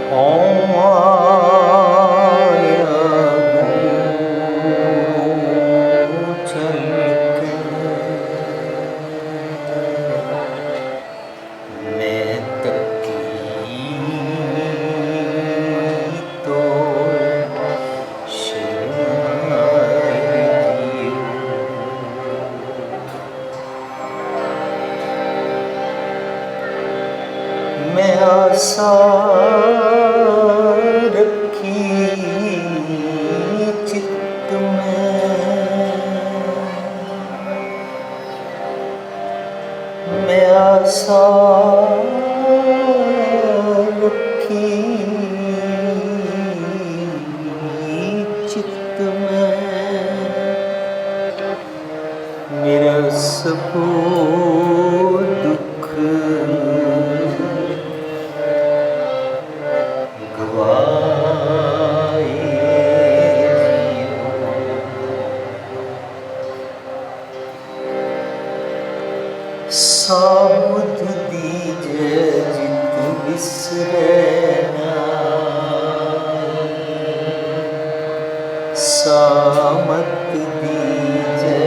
ओम आया गुरु चल के मैं तकी तो शराय मैं आशा रखी चित्त में, मैं आशा रखी चित्त में, मेरा सब दुख साबुध दीजे जित बिसरे सामत दीजे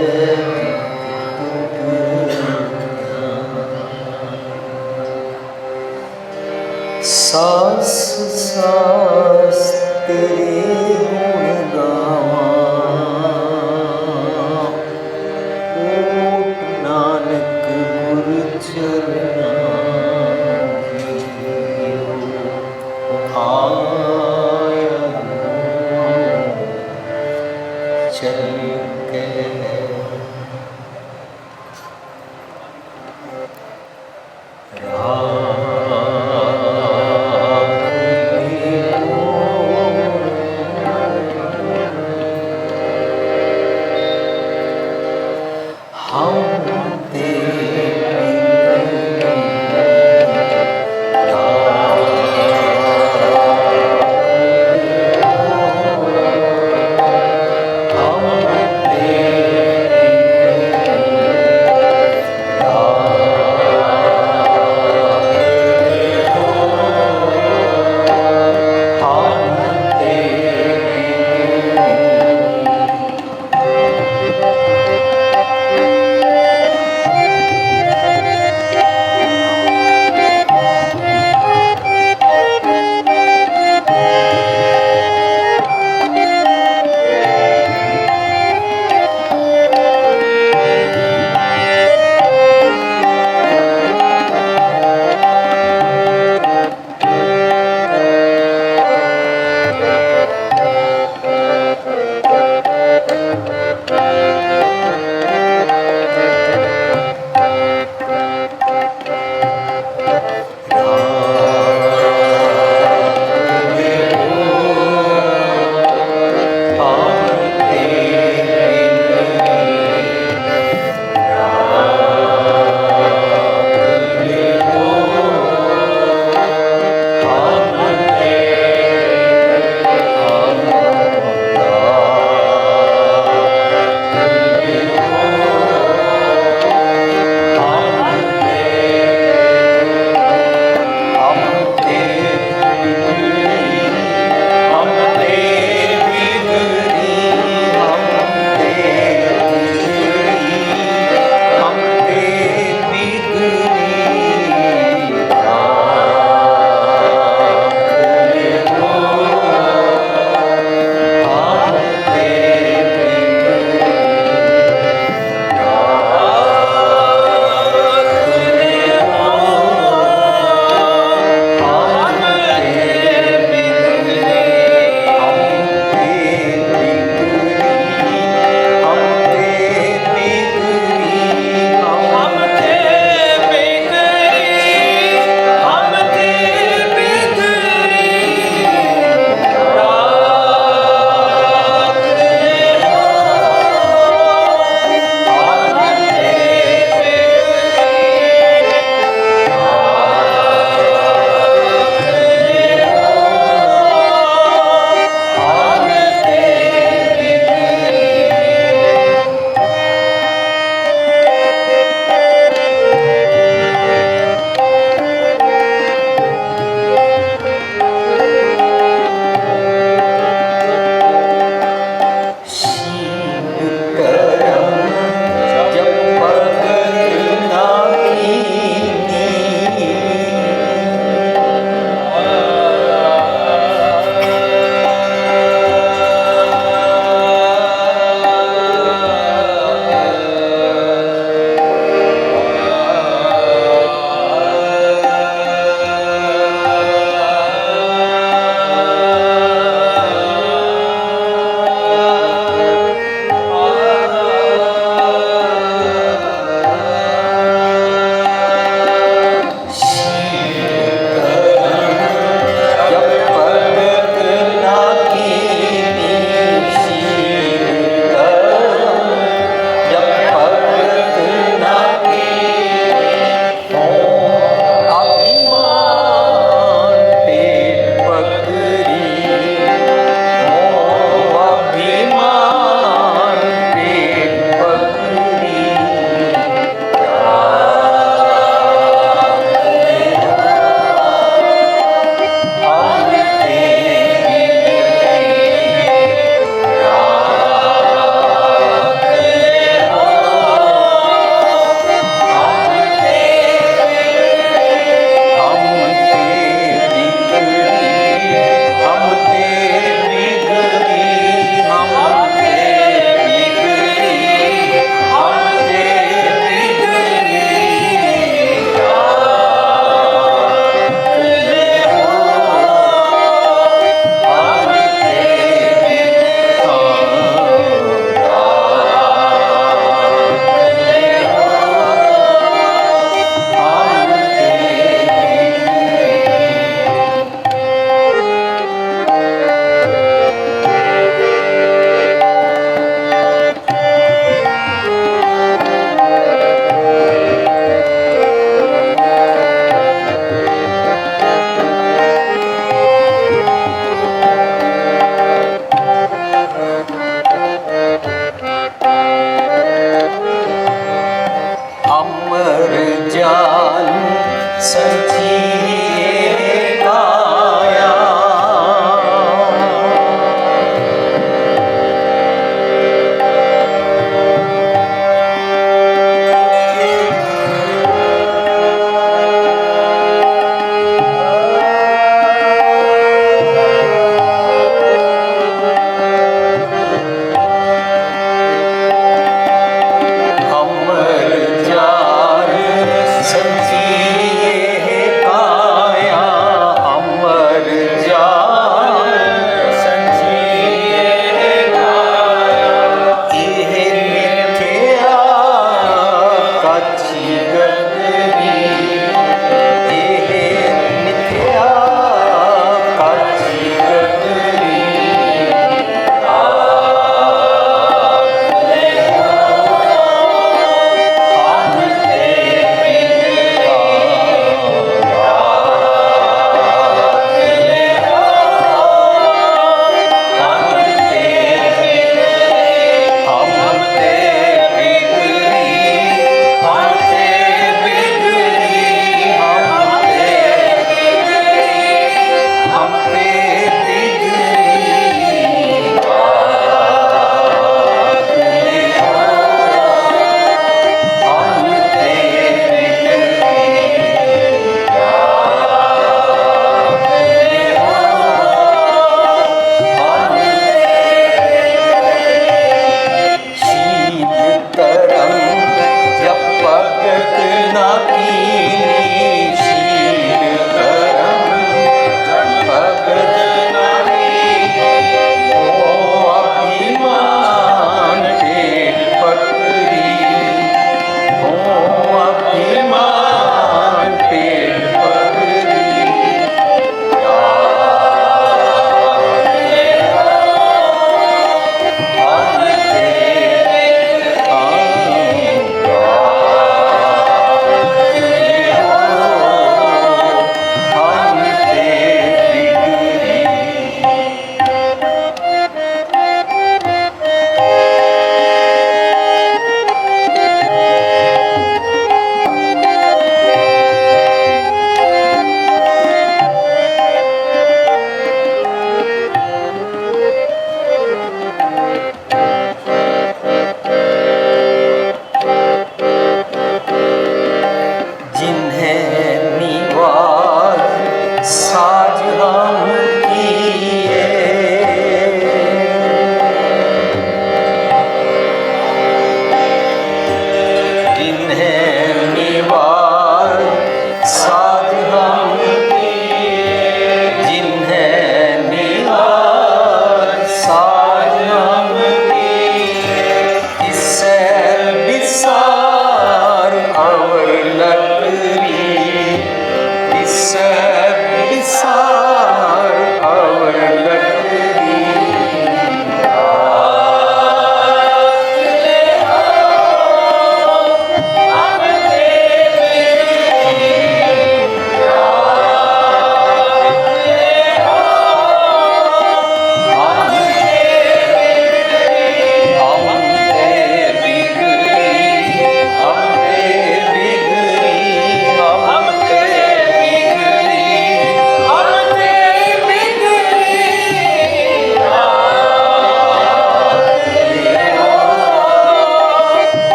सास सास तेरे गुण गावा ओट नानक गुरु चरना आया चल के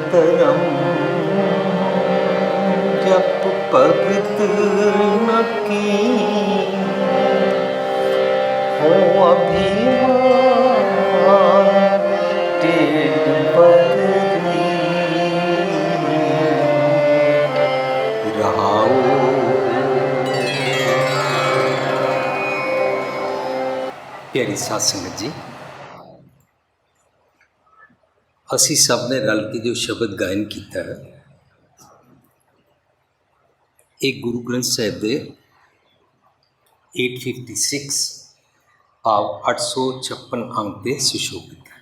धर्म जप भगत न कीन हो अभिमान टेढ़ पगड़ी रहाओ। प्यारी साध संगत जी, असी सब ने रल के जो शब्द गायन किया है, एक गुरु ग्रंथ साहिब दे 856 भाव 856 अंक पे सुशोभित है।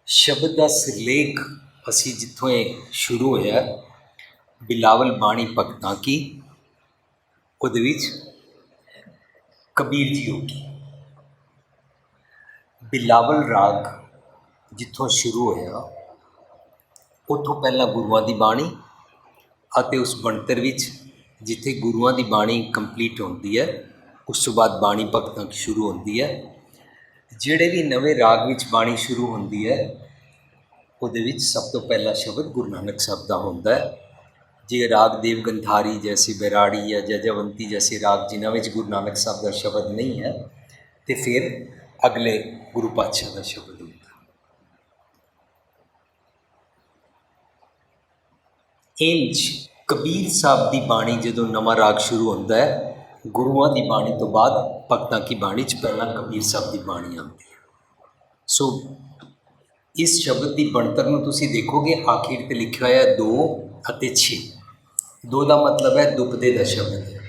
शब्द का सिरलेख असी जिथों शुरू होया बिलावल बाणी भगतां की, उहदे विच कबीर जी होगी। बिलावल राग जिथों शुरू होया उतों पहला गुरुआं दी बाणी अते उस बनतर विच जिथे गुरुआं दी बाणी कंप्लीट होती है उस तो बाद बाणी भगतां की शुरू होती है। जिहड़े भी नवे राग विच बाणी शुरू होती है उहदे विच सब तो पहला शब्द गुरु नानक साहब दा होंदा है। जे राग देवगंधारी जैसे बैराड़ी या जजवंती जैसे राग जिन्हां विच गुरु नानक साहब दा शब्द नहीं है तो फिर अगले गुरु पातशाह का शब्द होता है। इंज कबीर साहब की बाणी जो नवा राग शुरू होता है गुरुआं की बाणी तो बाद भगतां की बाणी च पहला कबीर साहब की बाणी आती है। सो इस शब्द की बनतर में तुसी देखोगे आखिर ते लिखा है 2 अते 6। 2 का मतलब है दुपदे का शब्द है।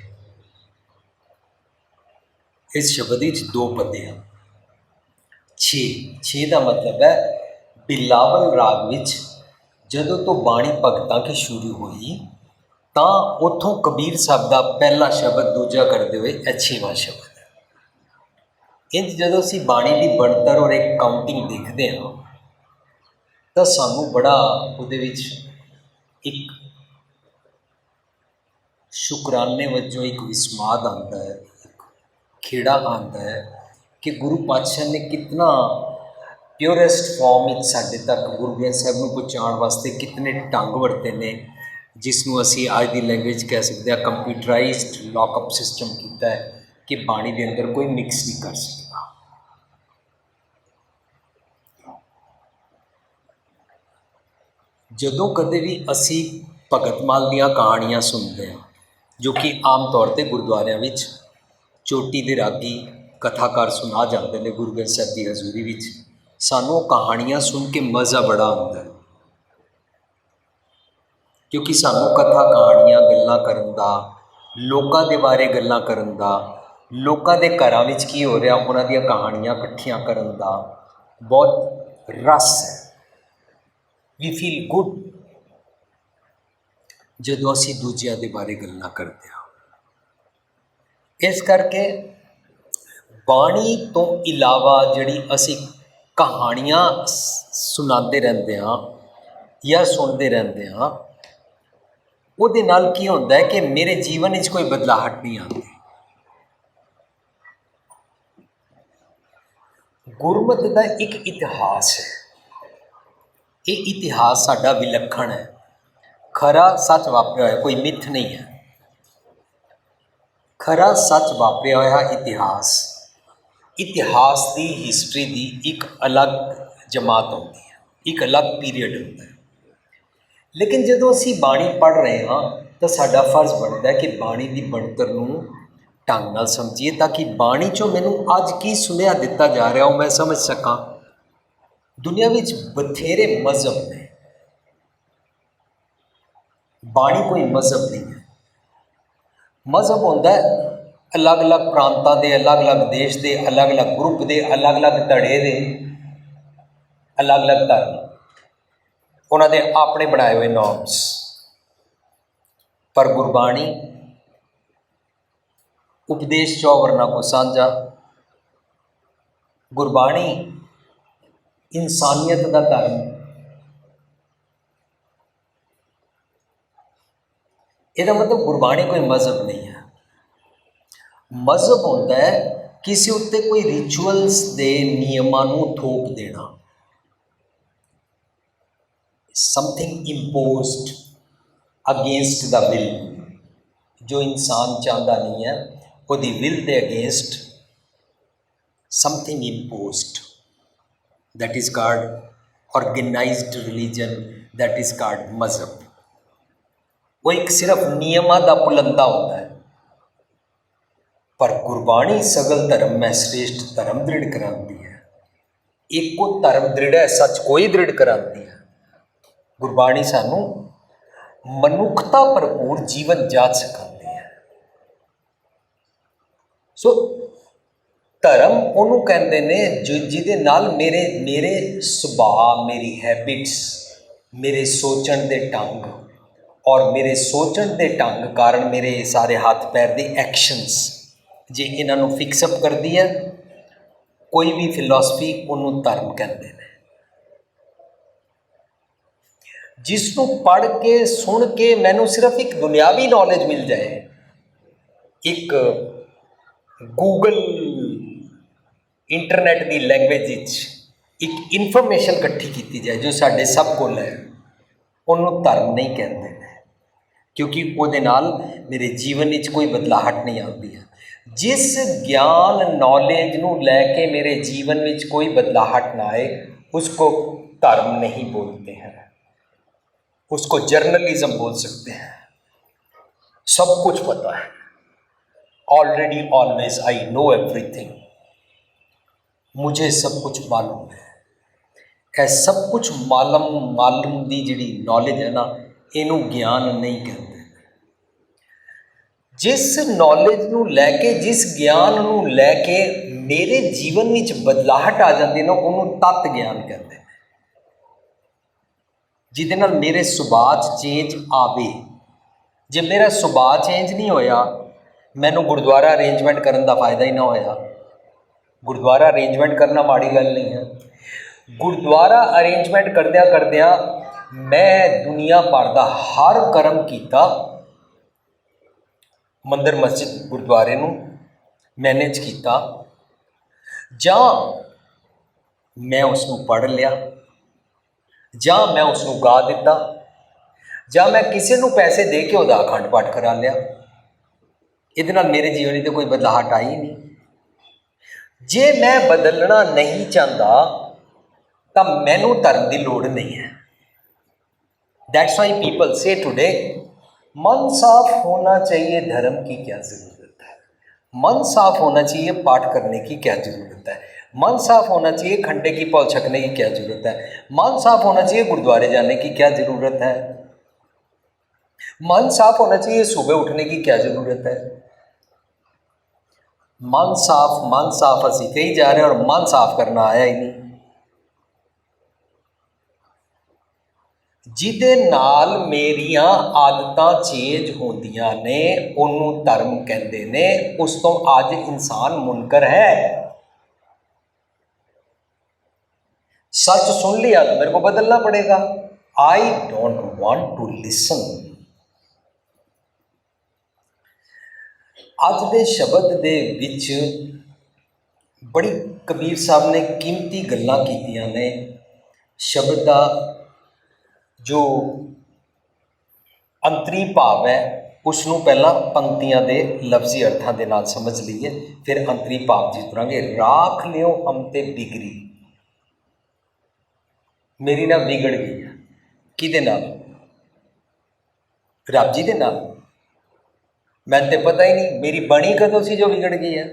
इस शब्द विच 2 पदे हैं। 6 का मतलब है बिलावल राग विच जदों तो बाणी भगतां की शुरू हुई तो उतों कबीर साहब का पहला शब्द दूजा करते हुए 6वां शब्द है। इंज जदों असीं बाणी की बनतर और एक काउंटिंग देखते हैं तो सानू बड़ा उहदे विच एक शुकराने वजों एक विस्माद आता है, एक खेड़ा आता है कि गुरु पातशाह ने कितना प्योरेस्ट फॉर्म साढ़े तक गुरु ग्रंथ साहब को पहुँचाने वास्ते कितने ढंग वरते ने, जिसनों असी आज की लैंग्वेज कह सकते हैं कंप्यूटराइज्ड लॉकअप सिस्टम किया है कि बाणी के अंदर कोई मिक्स नहीं कर सकता। जदों कदे भी असी भगतमाल दियां कहानियां सुनते हैं जो कि आम तौर पर गुरुद्वारियां विच चोटी दे रागी कथाकार सुना जाते हैं गुरु ग्रंथ साहब की हजूरी विच, सानू कहानियां सुन के मज़ा बड़ा आता है क्योंकि सानू कथा कहानियां गल्लां करन दा, लोकां दे बारे गल्लां करन दा, लोकां दे घरां विच की हो रहा उन्हां दियां कहानियां इकट्ठियां करन दा बहुत रस है। वी फील गुड जदों असी दूजियां दे बारे गल्लां करते हैं। इस करके बाणी तो इलावा जिहड़ी असी कहानियां सुनाते रहते हैं या सुनते रहते हैं उहदे नाल की होंदा है कि मेरे जीवन में कोई बदलाहट नहीं आती। गुरमत का एक इतिहास है, ये इतिहास साडा विलक्षण है, खरा सच वापरिया होया, कोई मिथ नहीं है। खरा सच वापरिया होया इतिहास, इतिहास की हिस्टरी की एक अलग जमात होती है, एक अलग पीरीयड होता है। लेकिन जदों असी बाणी पढ़ रहे हाँ तो साडा फर्ज बनता है कि बाणी की बनतर नूं ढंग नाल समझिए ताकि बाणी चों मैनूं अज की सुनिया दिता जा रहा वो मैं समझ सकां। दुनिया विच बथेरे मजहब ने, बाणी कोई मजहब नहीं है। मजहब होंदा है अलग अलग प्रांतां दे, अलग अलग देश के, अलग अलग ग्रुप के, अलग अलग धड़े के, अलग अलग धर्म, उन्होंने अपने बनाए हुए नॉर्म्स। पर गुरबाणी उपदेश चौवरना को साझा, गुरबाणी इंसानियत का धर्म। यह मतलब गुरबाणी कोई मजहब नहीं है। मजहब होता है ਕਿਸੇ ਉੱਤੇ ਕੋਈ ਰਿਚੁਅਲਸ ਦੇ ਨਿਯਮਾਂ ਨੂੰ ਥੋਪ ਦੇਣਾ, something imposed against the will, ਜੋ ਇਨਸਾਨ ਚਾਹੁੰਦਾ ਨਹੀਂ ਹੈ, ਉਹਦੀ ਵਿਲ ਦੇ against something imposed, that is called organized religion, that is called ਮਜ਼ਹਬ। ਉਹ ਇੱਕ ਸਿਰਫ ਨਿਯਮਾਂ ਦਾ ਪੁਲੰਦਾ ਹੁੰਦਾ ਹੈ, ਪਰ ਗੁਰਬਾਣੀ ਸਗਲ ਧਰਮ ਮੈਂ ਸ੍ਰੇਸ਼ਟ ਧਰਮ ਦ੍ਰਿੜ ਕਰਾਉਂਦੀ ਹੈ। ਇੱਕੋ ਧਰਮ ਦ੍ਰਿੜ ਹੈ, ਸੱਚ ਕੋਈ ਦ੍ਰਿੜ ਕਰਾਉਂਦੀ ਹੈ। ਗੁਰਬਾਣੀ ਸਾਨੂੰ ਮਨੁੱਖਤਾ ਭਰਪੂਰ ਜੀਵਨ ਜਾਚ ਸਿਖਾਉਂਦੀ ਹੈ। ਸੋ ਧਰਮ ਉਹਨੂੰ ਕਹਿੰਦੇ ਨੇ ਜਿਹਦੇ ਨਾਲ ਮੇਰੇ ਸੁਭਾਅ, ਮੇਰੀ ਹੈਬਿਟਸ, ਮੇਰੇ ਸੋਚਣ ਦੇ ਢੰਗ ਔਰ ਮੇਰੇ ਸੋਚਣ ਦੇ ਢੰਗ ਕਾਰਨ ਮੇਰੇ ਸਾਰੇ ਹੱਥ ਪੈਰ ਦੇ ਐਕਸ਼ਨਸ, ਜੇ ਇਹਨਾਂ ਨੂੰ ਫਿਕਸਅਪ ਕਰਦੀ ਹੈ ਕੋਈ ਵੀ ਫਿਲਾਸਫੀ, ਉਹਨੂੰ ਧਰਮ ਕਹਿੰਦੇ ਨੇ। ਜਿਸ ਨੂੰ ਪੜ੍ਹ ਕੇ ਸੁਣ ਕੇ ਮੈਨੂੰ ਸਿਰਫ ਇੱਕ ਦੁਨਿਆਵੀ ਨੌਲੇਜ ਮਿਲ ਜਾਏ, ਇੱਕ ਗੂਗਲ ਇੰਟਰਨੈਟ ਦੀ ਲੈਂਗੁਏਜ ਵਿੱਚ ਇੱਕ ਇਨਫੋਰਮੇਸ਼ਨ ਇਕੱਠੀ ਕੀਤੀ ਜਾਏ ਜੋ ਸਾਡੇ ਸਭ ਕੋਲ ਹੈ, ਉਹਨੂੰ ਧਰਮ ਨਹੀਂ ਕਹਿੰਦੇ ਨੇ, ਕਿਉਂਕਿ ਉਹਦੇ ਨਾਲ ਮੇਰੇ ਜੀਵਨ ਵਿੱਚ ਕੋਈ ਬਦਲਾਹਟ ਨਹੀਂ ਆਉਂਦੀ ਹੈ। ਜਿਸ ਗਿਆਨ ਨੌਲੇਜ ਨੂੰ ਲੈ ਕੇ मेरे जीवन में कोई बदलाहट ना आए, उसको धर्म नहीं बोलते हैं, उसको जर्नलिज्म बोल सकते हैं। सब कुछ पता है, already always I know everything, मुझे सब कुछ मालूम है। यह सब कुछ मालूम की जी नॉलेज है ना, इनू ज्ञान नहीं कहते। जिस नॉलेज नू लैके, जिस ज्ञान नू लैके मेरे जीवन में बदलाहट आ जाती है ना, उन्होंने तत्त ज्ञान कहते हैं। जिहदे नाल मेरे सुभाਅ 'ਚ चेंज आवे। जे मेरा सुभाਅ चेंज नहीं होया, मैनू गुरुद्वारा अरेंजमेंट करने का फायदा ही ना होया। गुरुद्वारा अरेंजमेंट करना माड़ी गल नहीं है। गुरुद्वारा अरेंजमेंट करदियां करदियां मैं दुनिया भर का हर कर्म किया, मंदिर मस्जिद गुरुद्वारे नूं मैनेज किया, जां मैं उसनूं पढ़ लिया, जां मैं उसनूं गा दिता, जां मैं किसी नूं पैसे दे के उहदा अखंड पाठ करा लिया। इहदे नाल मेरे जीवन में तो कोई बदलाहट आई ही नहीं। जे मैं बदलना नहीं चाहता तो मैनू धर्म की लोड़ नहीं है। दैट्स वाई पीपल से टुडे, मन साफ होना चाहिए, धर्म की क्या ज़रूरत है। मन साफ होना चाहिए, पाठ करने की क्या ज़रूरत है। मन साफ होना चाहिए, खंडे की पौल छकने की क्या ज़रूरत है। मन साफ होना चाहिए, गुरुद्वारे जाने की क्या ज़रूरत है। मन साफ होना चाहिए, सुबह उठने की क्या ज़रूरत है। मन साफ असी कही जा रहे हैं और मन साफ करना आया ही नहीं। जिहदे नाल मेरियां आदतां चेंज होंदियां ने, उन्हों धर्म कहते ने। उस तो अज इंसान मुनकर है। सच सुन लिया तो मेरे को बदलना पड़ेगा। I don't want to listen. अज दे शब्द दे विच बड़ी कबीर साहब ने कीमती गल्लां कीतियां ने। शब्द का जो अंतरी भाव है उसनों पहला पंक्तियां दे लफ्जी अर्थां दे नाल समझ लीए, फिर अंतरी भाव जी तुरांगे। राख लियो हम ते बिगड़ी, मेरी ना बिगड़ गई है। किहदे नाल? रब जी दे नाल। मैं तो पता ही नहीं मेरी बनी कदों सी जो बिगड़ गई है।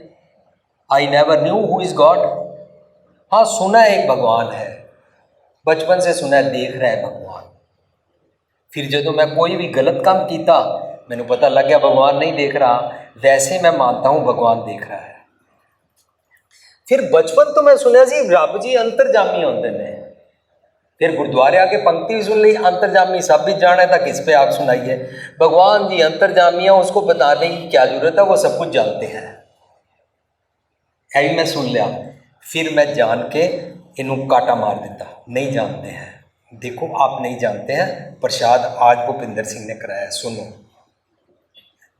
I never knew who is God. हाँ, सुना एक भगवान है, बचपन से सुना है, देख रहा है भगवान। फिर जो मैं कोई भी गलत काम किया, मैंने पता लग गया भगवान नहीं देख रहा, वैसे मैं मानता हूँ भगवान देख रहा है। फिर बचपन तो मैं सुनिया सी रब जी अंतरजामी होंदे ने। फिर गुरुद्वारे आके पंक्ति भी सुन ली, अंतरजामी सब भी जाना है, तो किस पे आप सुनाइए। भगवान जी अंतरजामी है, उसको बताने की क्या जरूरत है, वो सब कुछ जानते हैं। यही मैं सुन लिया, फिर मैं जान के इनू काटा मार देता। नहीं जानते हैं। देखो आप नहीं जानते हैं, प्रसाद आज भूपिंदर सिंह ने कराया, सुनो।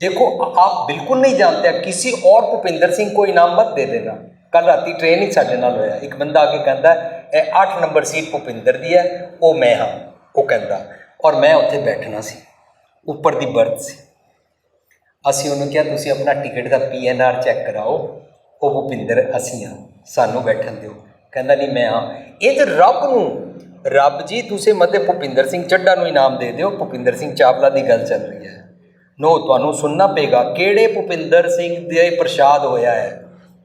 देखो आप बिल्कुल नहीं जानते, किसी और भुपिंदर सिंह को इनाम मत दे देना। कल राती ट्रेन ही साढ़े नाल होया, एक बंदा आके कहता है 8 नंबर सीट भुपिंदर दी है, वो मैं हाँ, वो कहता, और मैं उत्थे बैठना सी, उपर दी बर्थ सी। असी उन्होंने कहा तुसी अपना टिकट का PNR चैक कराओ, वो भुपिंदर असी हाँ, सानू बैठन दो। कहता नहीं मैं हाँ। ये तो रब नूं, रब जी तुसीं मते भुपिंदर सिंह ਚੱਢਾ ਨੂੰ इनाम दे दिओ, भुपिंदर सिंह चावला की गल चल रही है। नो तुहानूं सुनना पेगा किहड़े भुपिंदर सिंह दे प्रशाद होया है।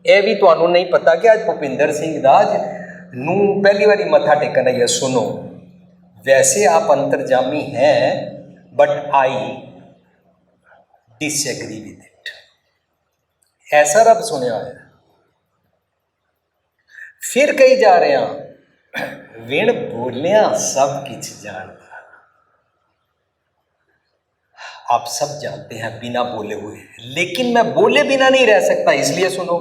यह भी तुहानूं नहीं पता कि अज भुपिंदर सिंह दा नूं पहली बारी मत्था टेकन आई है। सुनो, वैसे आप अंतर्जामी हैं but I disagree with it. ऐसा रब सुनिया है। फिर कही जा रहे हैं विण बोलिया सब किछ जानता। आप सब जानते हैं बिना बोले हुए, लेकिन मैं बोले बिना नहीं रह सकता, इसलिए सुनो।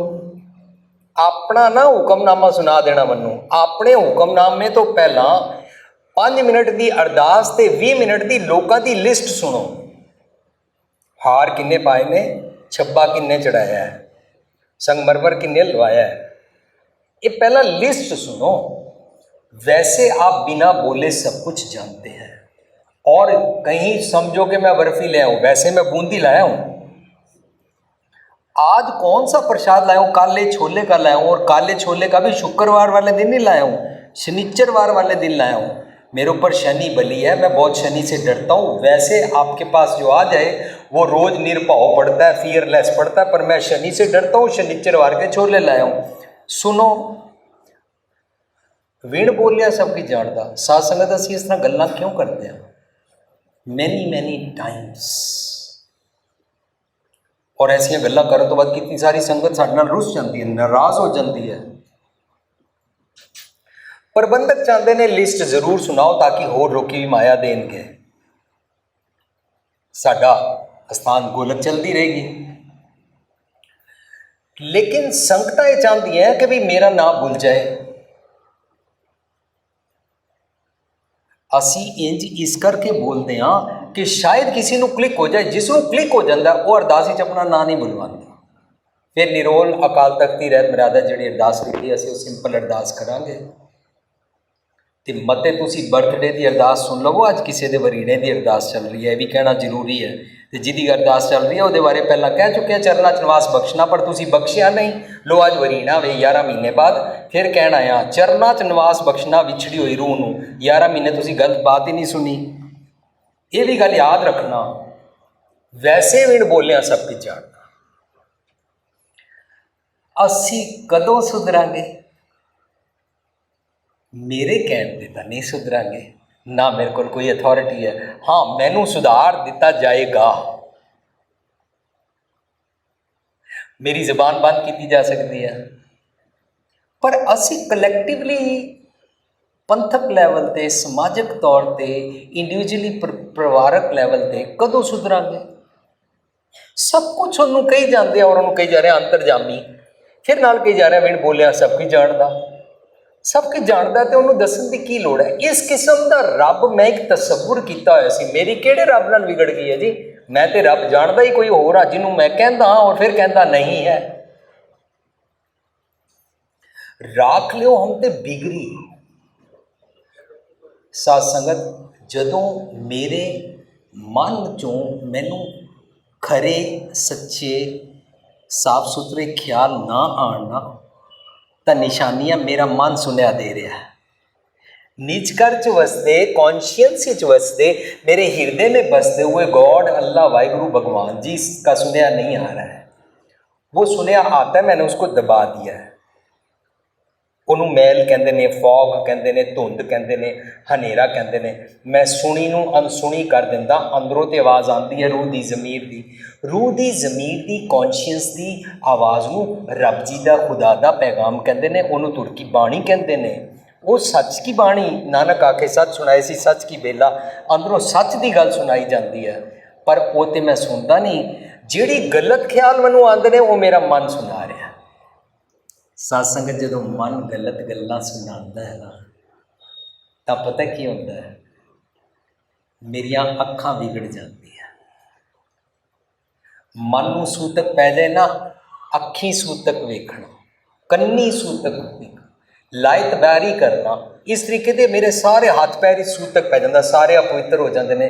अपना ना हुक्मनामा सुना देना मनु। अपने हुक्मनामे तो पहला 5 मिनट की अरदास ते 20 मिनट की लोगों की लिस्ट सुनो। हार किन्ने पाए ने, छब्बा किन्ने चढ़ाया है, संगमरमर किन्ने लवाया है, ये पहला लिस्ट सुनो। वैसे आप बिना बोले सब कुछ जानते हैं। और कहीं समझो कि मैं बर्फी ले आऊँ, वैसे मैं बूंदी लाया हूँ। आज कौन सा प्रसाद लाया हूँ, काले छोले का लाया हूँ, और काले छोले का भी शुक्रवार वाले दिन नहीं लाया हूँ, शनिचरवार वाले दिन लाया हूँ। मेरे ऊपर शनि बली है, मैं बहुत शनि से डरता हूँ। वैसे आपके पास जो आ जाए वो रोज़ निर्भाव पड़ता है, फियरलेस पड़ता है, पर मैं शनि से डरता हूँ, शनिचरवार के छोले लाया हूँ। सुनो, विण बोलिया सब कुछ जानता। साध संगत असीं इस तरह गल्लां क्यों करते हैं मैनी टाइम्स, और ऐसियां गल्लां करन तो बाद कितनी सारी संगत साडे नाल रुस जाती है, नाराज़ हो जाती है। प्रबंधक चाहते ने लिस्ट जरूर सुनाओ ताकि होर लोकी भी माया देणगे, साडा स्थान गोलक चलती रहेगी। लेकिन संगतां ये चाहती हैं कि भी मेरा नाम भूल जाए। असी इंज इस करके बोलते हैं कि शायद किसी को क्लिक हो जाए, जिसको क्लिक हो जाता है वो अरदास विच अपना नाम नहीं बुलवाता। फिर निरोल अकाल तख्त की रहत मर्यादा जी अरदास लिखी, असी वो सिंपल अरदास करांगे। तो मते तुसी बर्थडे की अरदास सुन लवो, अज किसी के वरीणे की अरदास चल रही है, यह भी कहना जरूरी है। तो जिहदी अरदास चल रही है वो बारे पहला कह चुके हैं, चरना च निवास बख्शना, पर तुसी बख्शिया नहीं। लो अज वरीणा वे 11 महीने बाद फिर कहना आया चरना च निवास बख्शना विछड़ी हुई रूह नूं। 11 महीने तुसी गलत बात ही नहीं सुनी, ये भी गल याद रखना। वैसे विण बोलिया सब कुछ जानना। असी कदों सुधरांगे? मेरे कहने पे तो नहीं सुधरांगे, ना मेरे को कोई अथॉरिटी है। हाँ, मैनू सुधार दिता जाएगा, मेरी जबान बंद की जा सकती है, पर असी कलैक्टिवली पंथक लैवल ते, समाजिक तौर पर, इंडिविजुअली परिवारक लैवल पर कदों सुधरांगे? सब कुछ उन्होंने कही जाते हैं और उन्होंने कही जा रहे हैं अंतरजामी, फिर नाल कही जा रहा है विण बोलिया सब कुछ जानता। सब कुछ जानता तो उन्होंने दसन की की लोड़ है? इस किस्म का रब मैं एक तस्वुर किया होया सी, मेरी किहड़े रब नाल विगड़ गई है जी। मैं तो रब जानता ही कोई होर आ, जिन्होंने मैं कहता हाँ और फिर कहता नहीं है। राख लियो हम ते बिगड़ी। साध संगत, जदों मेरे मन चों मैनू खरे सच्चे साफ सुथरे ख्याल ना आना, तो निशानियां मेरा मन सुनिया दे रहा है। निजकर च वसते, कॉन्शियंस च वसते, मेरे हृदय में बसते हुए गॉड अल्लाह वाहिगुरु भगवान जी का सुनिया नहीं आ रहा है। वो सुनिया आता है, मैंने उसको दबा दिया है। उन्होंने मैल कहते हैं, फॉग कहते हैं, धुंध कहते हैं, हनेरा कहते हैं। मैं सुनी नूं अनसुनी कर दिंदा, अंदरों तो आवाज़ आती है रूह की ज़मीर की, रूह की ज़मीर की कॉन्शियस की आवाज़ नूं रब जी का खुदा का पैगाम कहते हैं। उन्होंने तुर की बाणी कहते हैं। वो सच की बाणी, नानक आके सच सुनाए सी, सच की बेला, अंदरों सच की गल सुनाई जाती है, पर वो तो मैं सुनता नहीं। जिहड़ी गलत ख्याल मैनू आते हैं वो मेरा मन सुना रहा। सत्संग जो मन गलत गल्लां सुनाता है ना, तो पता की होता है, मेरिया अखां बिगड़ जाती है। ਮਨ ਨੂੰ ਸੂਤਕ ਪੈ ਜਾਏ ਨਾ, ਅੱਖੀਂ ਸੂਤਕ ਵੇਖਣਾ, ਕੰਨੀ ਸੂਤਕ ਵੇਖਣਾ, ਲਾਇਤ ਬੈਰੀ ਕਰਨਾ, ਇਸ ਤਰੀਕੇ ਦੇ ਮੇਰੇ ਸਾਰੇ ਹੱਥ ਪੈਰ ਹੀ ਸੂਤਕ ਪੈ ਜਾਂਦਾ, ਸਾਰੇ ਅਪਵਿੱਤਰ ਹੋ ਜਾਂਦੇ ਨੇ।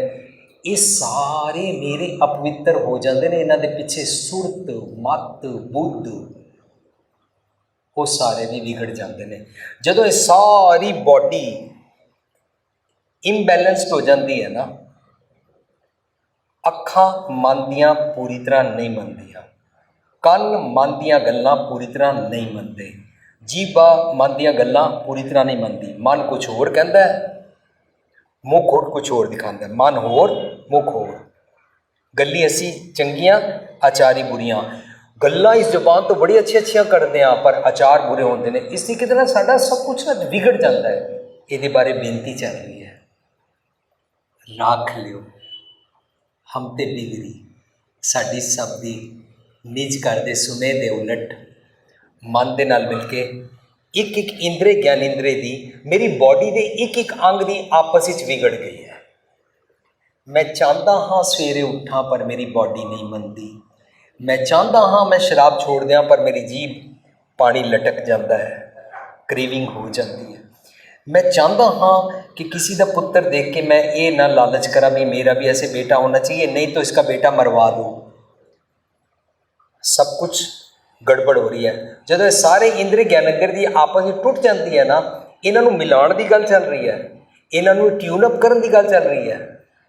ਇਹ ਸਾਰੇ ਮੇਰੇ ਅਪਵਿੱਤਰ ਹੋ ਜਾਂਦੇ ਨੇ, ਇਹਨਾਂ ਦੇ ਪਿੱਛੇ ਸੁਰਤ, ਮਤ, ਬੁੱਧ ਉਹ ਸਾਰੇ ਵੀ ਵਿਗੜ ਜਾਂਦੇ ਨੇ। ਜਦੋਂ ਇਹ ਸਾਰੀ ਬੋਡੀ ਇੰਬੈਲੈਂਸਡ ਹੋ ਜਾਂਦੀ ਹੈ ਨਾ, ਅੱਖਾਂ ਮਨ ਦੀਆਂ ਪੂਰੀ ਤਰ੍ਹਾਂ ਨਹੀਂ ਮੰਨਦੀਆਂ, ਕੰਨ ਮਨ ਦੀਆਂ ਗੱਲਾਂ ਪੂਰੀ ਤਰ੍ਹਾਂ ਨਹੀਂ ਮੰਨਦੇ, ਜੀਭਾ ਮਨ ਦੀਆਂ ਗੱਲਾਂ ਪੂਰੀ ਤਰ੍ਹਾਂ ਨਹੀਂ ਮੰਨਦੀ। ਮਨ ਕੁਛ ਹੋਰ ਕਹਿੰਦਾ ਹੈ, ਮੁੱਖ ਹੋਰ ਕੁਛ ਹੋਰ ਦਿਖਾਉਂਦਾ, ਮਨ ਹੋਰ ਮੁੱਖ ਹੋਰ। ਗੱਲੀ ਅਸੀਂ ਚੰਗੀਆਂ, ਆਚਾਰੀ ਬੁਰੀਆਂ। ਗੱਲਾਂ ਇਸ ਜ਼ੁਬਾਨ ਤੋਂ ਬੜੀ ਅੱਛੀਆਂ ਕਰਦੇ ਹਾਂ, ਪਰ ਆਚਾਰ ਬੁਰੇ ਹੁੰਦੇ ਨੇ। ਇਸ ਤਰੀਕੇ ਨਾਲ ਸਾਡਾ ਸਭ ਕੁਛ ਨਾ ਵਿਗੜ ਜਾਂਦਾ ਹੈ। ਇਹਦੇ ਬਾਰੇ ਬੇਨਤੀ ਚੱਲ ਰਹੀ ਹੈ, ਰਾਖ ਲਿਓ ਹਮ ਤੇ ਬਿਗੜੀ। ਸਾਡੀ ਸਭ ਦੀ ਨਿਜ ਘਰ ਦੇ ਸੁਨੇ ਦੇ ਉਲਟ ਮਨ ਦੇ ਨਾਲ ਮਿਲ ਕੇ ਇੱਕ ਇੱਕ ਇੰਦਰੇ ਗਿਆਨੇਂਦਰੇ ਦੀ, ਮੇਰੀ ਬੋਡੀ ਦੇ ਇੱਕ ਇੱਕ ਅੰਗ ਦੀ ਆਪਸ ਵਿੱਚ ਵਿਗੜ ਗਈ ਹੈ। ਮੈਂ ਚਾਹੁੰਦਾ ਹਾਂ ਸਵੇਰੇ ਉੱਠਾਂ, ਪਰ ਮੇਰੀ ਬੋਡੀ ਨਹੀਂ ਮੰਨਦੀ। ਮੈਂ ਚਾਹੁੰਦਾ ਹਾਂ ਮੈਂ ਸ਼ਰਾਬ ਛੋੜ ਦਿਆਂ, ਪਰ ਮੇਰੀ ਜੀਭ ਪਾਣੀ ਲਟਕ ਜਾਂਦਾ ਹੈ, ਕ੍ਰੇਵਿੰਗ ਹੋ ਜਾਂਦੀ ਹੈ। मैं चाहता हाँ कि किसी का पुत्र देख के मैं ये ना लालच करा भी मेरा भी ऐसे बेटा होना चाहिए, नहीं तो इसका बेटा मरवा दो। सब कुछ गड़बड़ हो रही है। जब सारे इंद्र ज्ञानेंद्र की आपस में टुट जाती है ना, इन्हों मिलाण की गल चल रही है, इन्हों ट्यूनअप करने की गल चल रही है।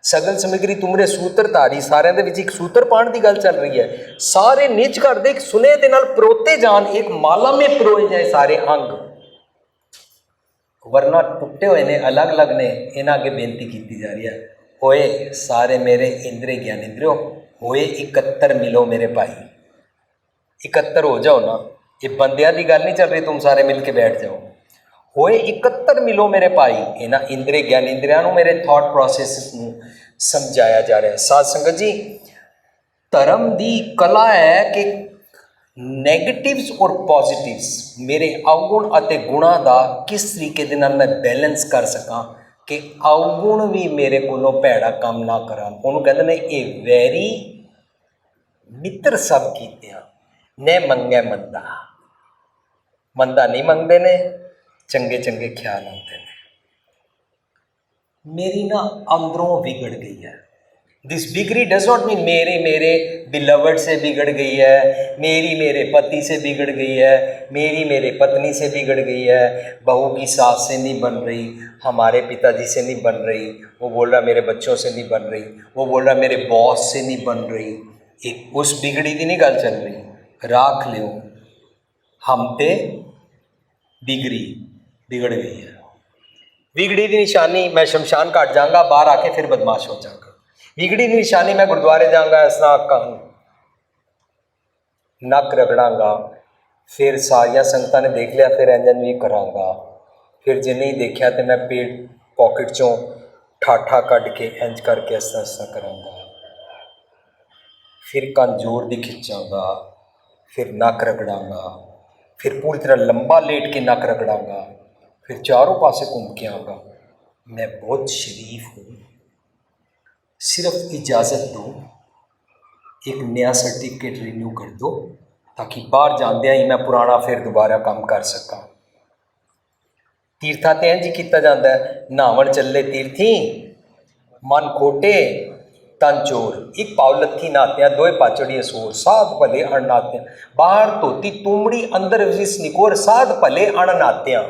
सगल समग्री तुमरे सूत्रधारी, सारे दे विच एक सूत्र पाण की गल चल रही है। सारे निज घर दे सुने दे नाल परोते जान, एक माला में परोए जाए सारे अंग, वरना टुटे हुए ने, अलग अलग ने। इन्हां अगे बेनती की जा रही है, होए सारे मेरे इंद्रे ज्ञानेंद्रियो, होए 71 मिलो मेरे भाई। 71 हो जाओ ना, ये बंदियां की गल नहीं चल रही, तुम सारे मिल के बैठ जाओ। होए 71 मिलो मेरे भाई। इन्हां इंद्रे ज्ञानेंद्रियां नूं, मेरे थॉट प्रोसैस नूं समझाया जा रहा है। साध संगत जी, धर्म की कला है कि नैगेटिव्स और पॉजिटिव्स, मेरे अवगुण अते गुणा का किस तरीके दे नाल मैं बैलेंस कर सकां कि अवगुण भी मेरे कोलों भैड़ा काम ना करां। उन्होंने कहते हैं ये वैरी मित्र सब कीतियां ने मंगे मंदा, मंदा नहीं मंगते ने, चंगे चंगे ख्याल आते हैं। मेरी ना अंदरों बिगड़ गई है। दिस बिगड़ी डज नॉट मीन मेरे बिलवर्ड से बिगड़ गई है, मेरे पति से बिगड़ गई है, मेरे पत्नी से बिगड़ गई है, बहू की सास से नहीं बन रही, हमारे पिताजी से नहीं बन रही, वो बोल रहा मेरे बच्चों से नहीं बन रही, वो बोल रहा मेरे बॉस से नहीं बन रही। एक उस बिगड़ी की नहीं गल चल रही। राख लियो हम ते बिगड़ी, बिगड़ गई है। बिगड़ी की निशानी मैं शमशान घाट जाऊँगा, बाहर आके फिर बदमाश हो जाऊँगा। बिगड़ी की निशानी मैं गुरुद्वारे जाऊँगा, इस तरह कहूँ नक रगड़ांगा, फिर सारिया संगतां ने देख लिया, फिर इंजन भी करांगा, फिर जे नहीं देखा तो मैं पेट पॉकेट चों ठाठा कढ़ के इंज करके इस तरह करांगा, फिर कंन जोर दी खिंचांगा, फिर नक रगड़ांगा, फिर पूरी तरह लंबा लेट के नक रगड़ांगा, फिर चारों पासे घूम के आऊँगा। मैं बहुत शरीफ हूँ, सिर्फ इजाज़त दो, एक नया सर्टिफिकेट रिन्यू कर दो, ताकि बाहर जांदे ही मैं पुराना फिर दोबारा काम कर सका। तीर्थां ते इंज किया जाता है, नहावन चले तीर्थी, मन खोटे तन चोर, एक पाव लत्थी नात्या, दोए पाचड़ी असोर, साध भले अणनात्या, बाहर धोती तुमड़ी अंदर विस निकोर, साध भले अणनात्या।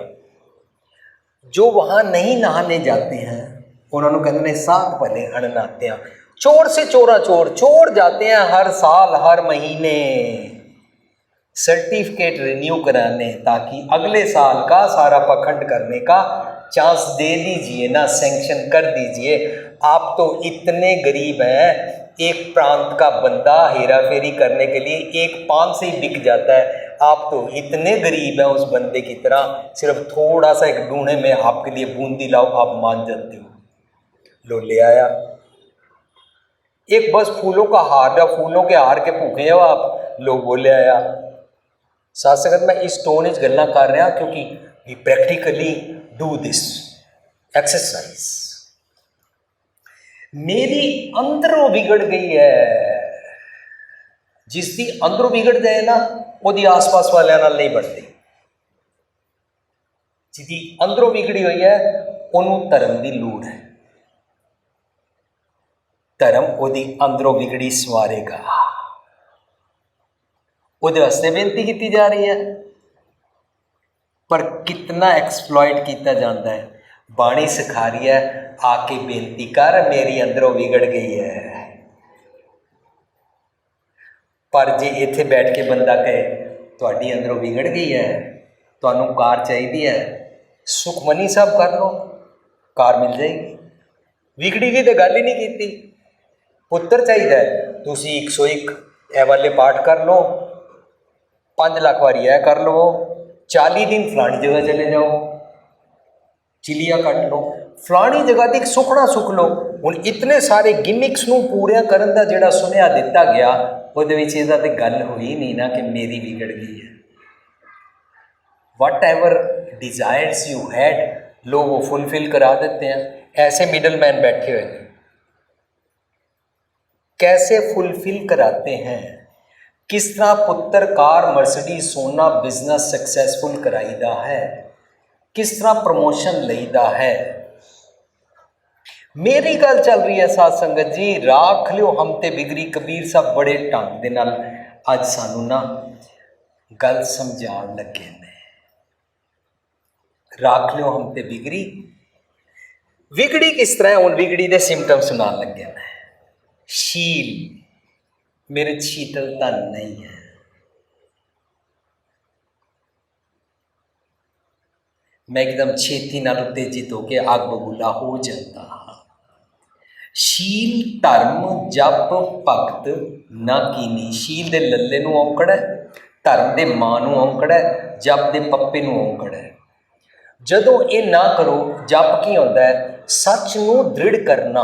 जो वहाँ नहीं नहाने जाते हैं उन्होंने कहते हैं साध भले अणनात्या। चोर से चोरा चोर, चोर जाते हैं हर साल हर महीने सर्टिफिकेट रिन्यू कराने, ताकि अगले साल का सारा पखंड करने का चांस दे दीजिए ना, सैंक्शन कर दीजिए। आप तो इतने गरीब हैं, एक प्रांत का बंदा हेरा फेरी करने के लिए एक पान से ही बिक जाता है। आप तो इतने गरीब हैं उस बंदे की तरह, सिर्फ थोड़ा सा एक डूने में आपके लिए बूंदी लाओ, आप मान जाते हो। लो ले आया एक बस फूलों का हार, या फूलों के हार के भूखे हो आप, लो वो ले आया। साथ संगत मैं इस टोन च गल्लां कर रहा क्योंकि we practically do this exercise. मेरी अंदरों बिगड़ गई है, ਜਿਸ ਦੀ ਅੰਦਰੋਂ ਵਿਗੜ ਜਾਏ ਨਾ, ਉਹਦੀ ਆਸ-ਪਾਸ ਵਾਲਿਆਂ ਨਾਲ ਨਹੀਂ ਬਣਦੀ। ਜਿਹਦੀ ਅੰਦਰੋਂ ਵਿਗੜੀ ਹੋਈ ਹੈ ਉਹਨੂੰ ਧਰਮ ਦੀ ਲੋੜ ਹੈ। ਧਰਮ ਉਹਦੀ ਅੰਦਰੋਂ ਵਿਗੜੀ ਸਵਾਰੇਗਾ। ਉਹਦੇ ਵਾਸਤੇ ਬੇਨਤੀ ਕੀਤੀ ਜਾ ਰਹੀ ਹੈ, ਪਰ ਕਿਤਨਾ ਐਕਸਪਲੋਇਟ ਕੀਤਾ ਜਾਂਦਾ ਹੈ। ਬਾਣੀ ਸਿਖਾ ਰਹੀ ਹੈ, ਆ ਕੇ ਬੇਨਤੀ ਕਰ, ਮੇਰੀ ਅੰਦਰੋਂ ਵਿਗੜ ਗਈ ਹੈ। ਪਰ ਜੇ ਇੱਥੇ ਬੈਠ ਕੇ ਬੰਦਾ ਕਹੇ ਤੁਹਾਡੀ ਅੰਦਰੋਂ ਵਿਗੜ ਗਈ ਹੈ, ਤੁਹਾਨੂੰ ਕਾਰ ਚਾਹੀਦੀ ਹੈ, ਸੁਖਮਨੀ ਸਾਹਿਬ ਕਰ ਲਓ, ਕਾਰ ਮਿਲ ਜਾਏਗੀ। ਵਿਗੜੀ ਦੀ ਤਾਂ ਗੱਲ ਹੀ ਨਹੀਂ ਕੀਤੀ। ਪੁੱਤਰ ਚਾਹੀਦਾ, ਤੁਸੀਂ 101 ਇਹ ਵਾਲੇ ਪਾਠ ਕਰ ਲਓ, 5 ਲੱਖ ਵਾਰੀ ਇਹ ਕਰ ਲਵੋ, 40 ਦਿਨ ਫਲਾਣੀ ਜਗ੍ਹਾ ਚਲੇ ਜਾਓ, ਚਿਲੀਆਂ ਕੱਟ ਲਓ, ਫਲਾਣੀ ਜਗ੍ਹਾ 'ਤੇ ਇੱਕ ਸੁਖਣਾ ਸੁੱਖ ਲਓ। ਹੁਣ ਇਤਨੇ ਸਾਰੇ ਗਿਮਿਕਸ ਨੂੰ ਪੂਰਿਆਂ ਕਰਨ ਦਾ ਜਿਹੜਾ ਸੁਨੇਹਾ ਦਿੱਤਾ ਗਿਆ, ਉਹਦੇ ਵਿੱਚ ਇਹਦਾ ਤਾਂ ਗੱਲ ਹੋਈ ਨਹੀਂ ਨਾ ਕਿ ਮੇਰੀ ਵਿਗੜ ਗਈ ਹੈ। What ever desires you had, लोग वो फुलफिल करा देते हैं। ऐसे मिडल मैन बैठे हुए हैं, कैसे फुलफिल कराते हैं? किस तरह पुत्र कार मर्सिडीज सोना बिजनेस सक्सैसफुल कराईदा है, किस तरह प्रमोशन लईदा है। मेरी गल चल रही है साध संगत जी, राख लियो हम ते बिगड़ी। कबीर साहब बड़े ढंग दे नाल अज सानू ना गल समझाउण लगे ने। राख लियो हम ते बिगड़ी, विगड़ी किस तरह? हुण विगड़ी दे सिम्पटम सुनान लगे मैं। शील, मेरे शीतलता नहीं है, मैं एकदम छेती नाल उत्तेजित होके आग बबूला हो जाता हाँ। शील धर्म जप भगत ना कीनी। शील दे लल्ले नूं औंकड़ है, धर्म दे मां नूं औंकड़ है, जप दे पप्पे नूं औंकड़ है। जदों ये ना करो, जप की होंदा है? सच नूं दृढ़ करना।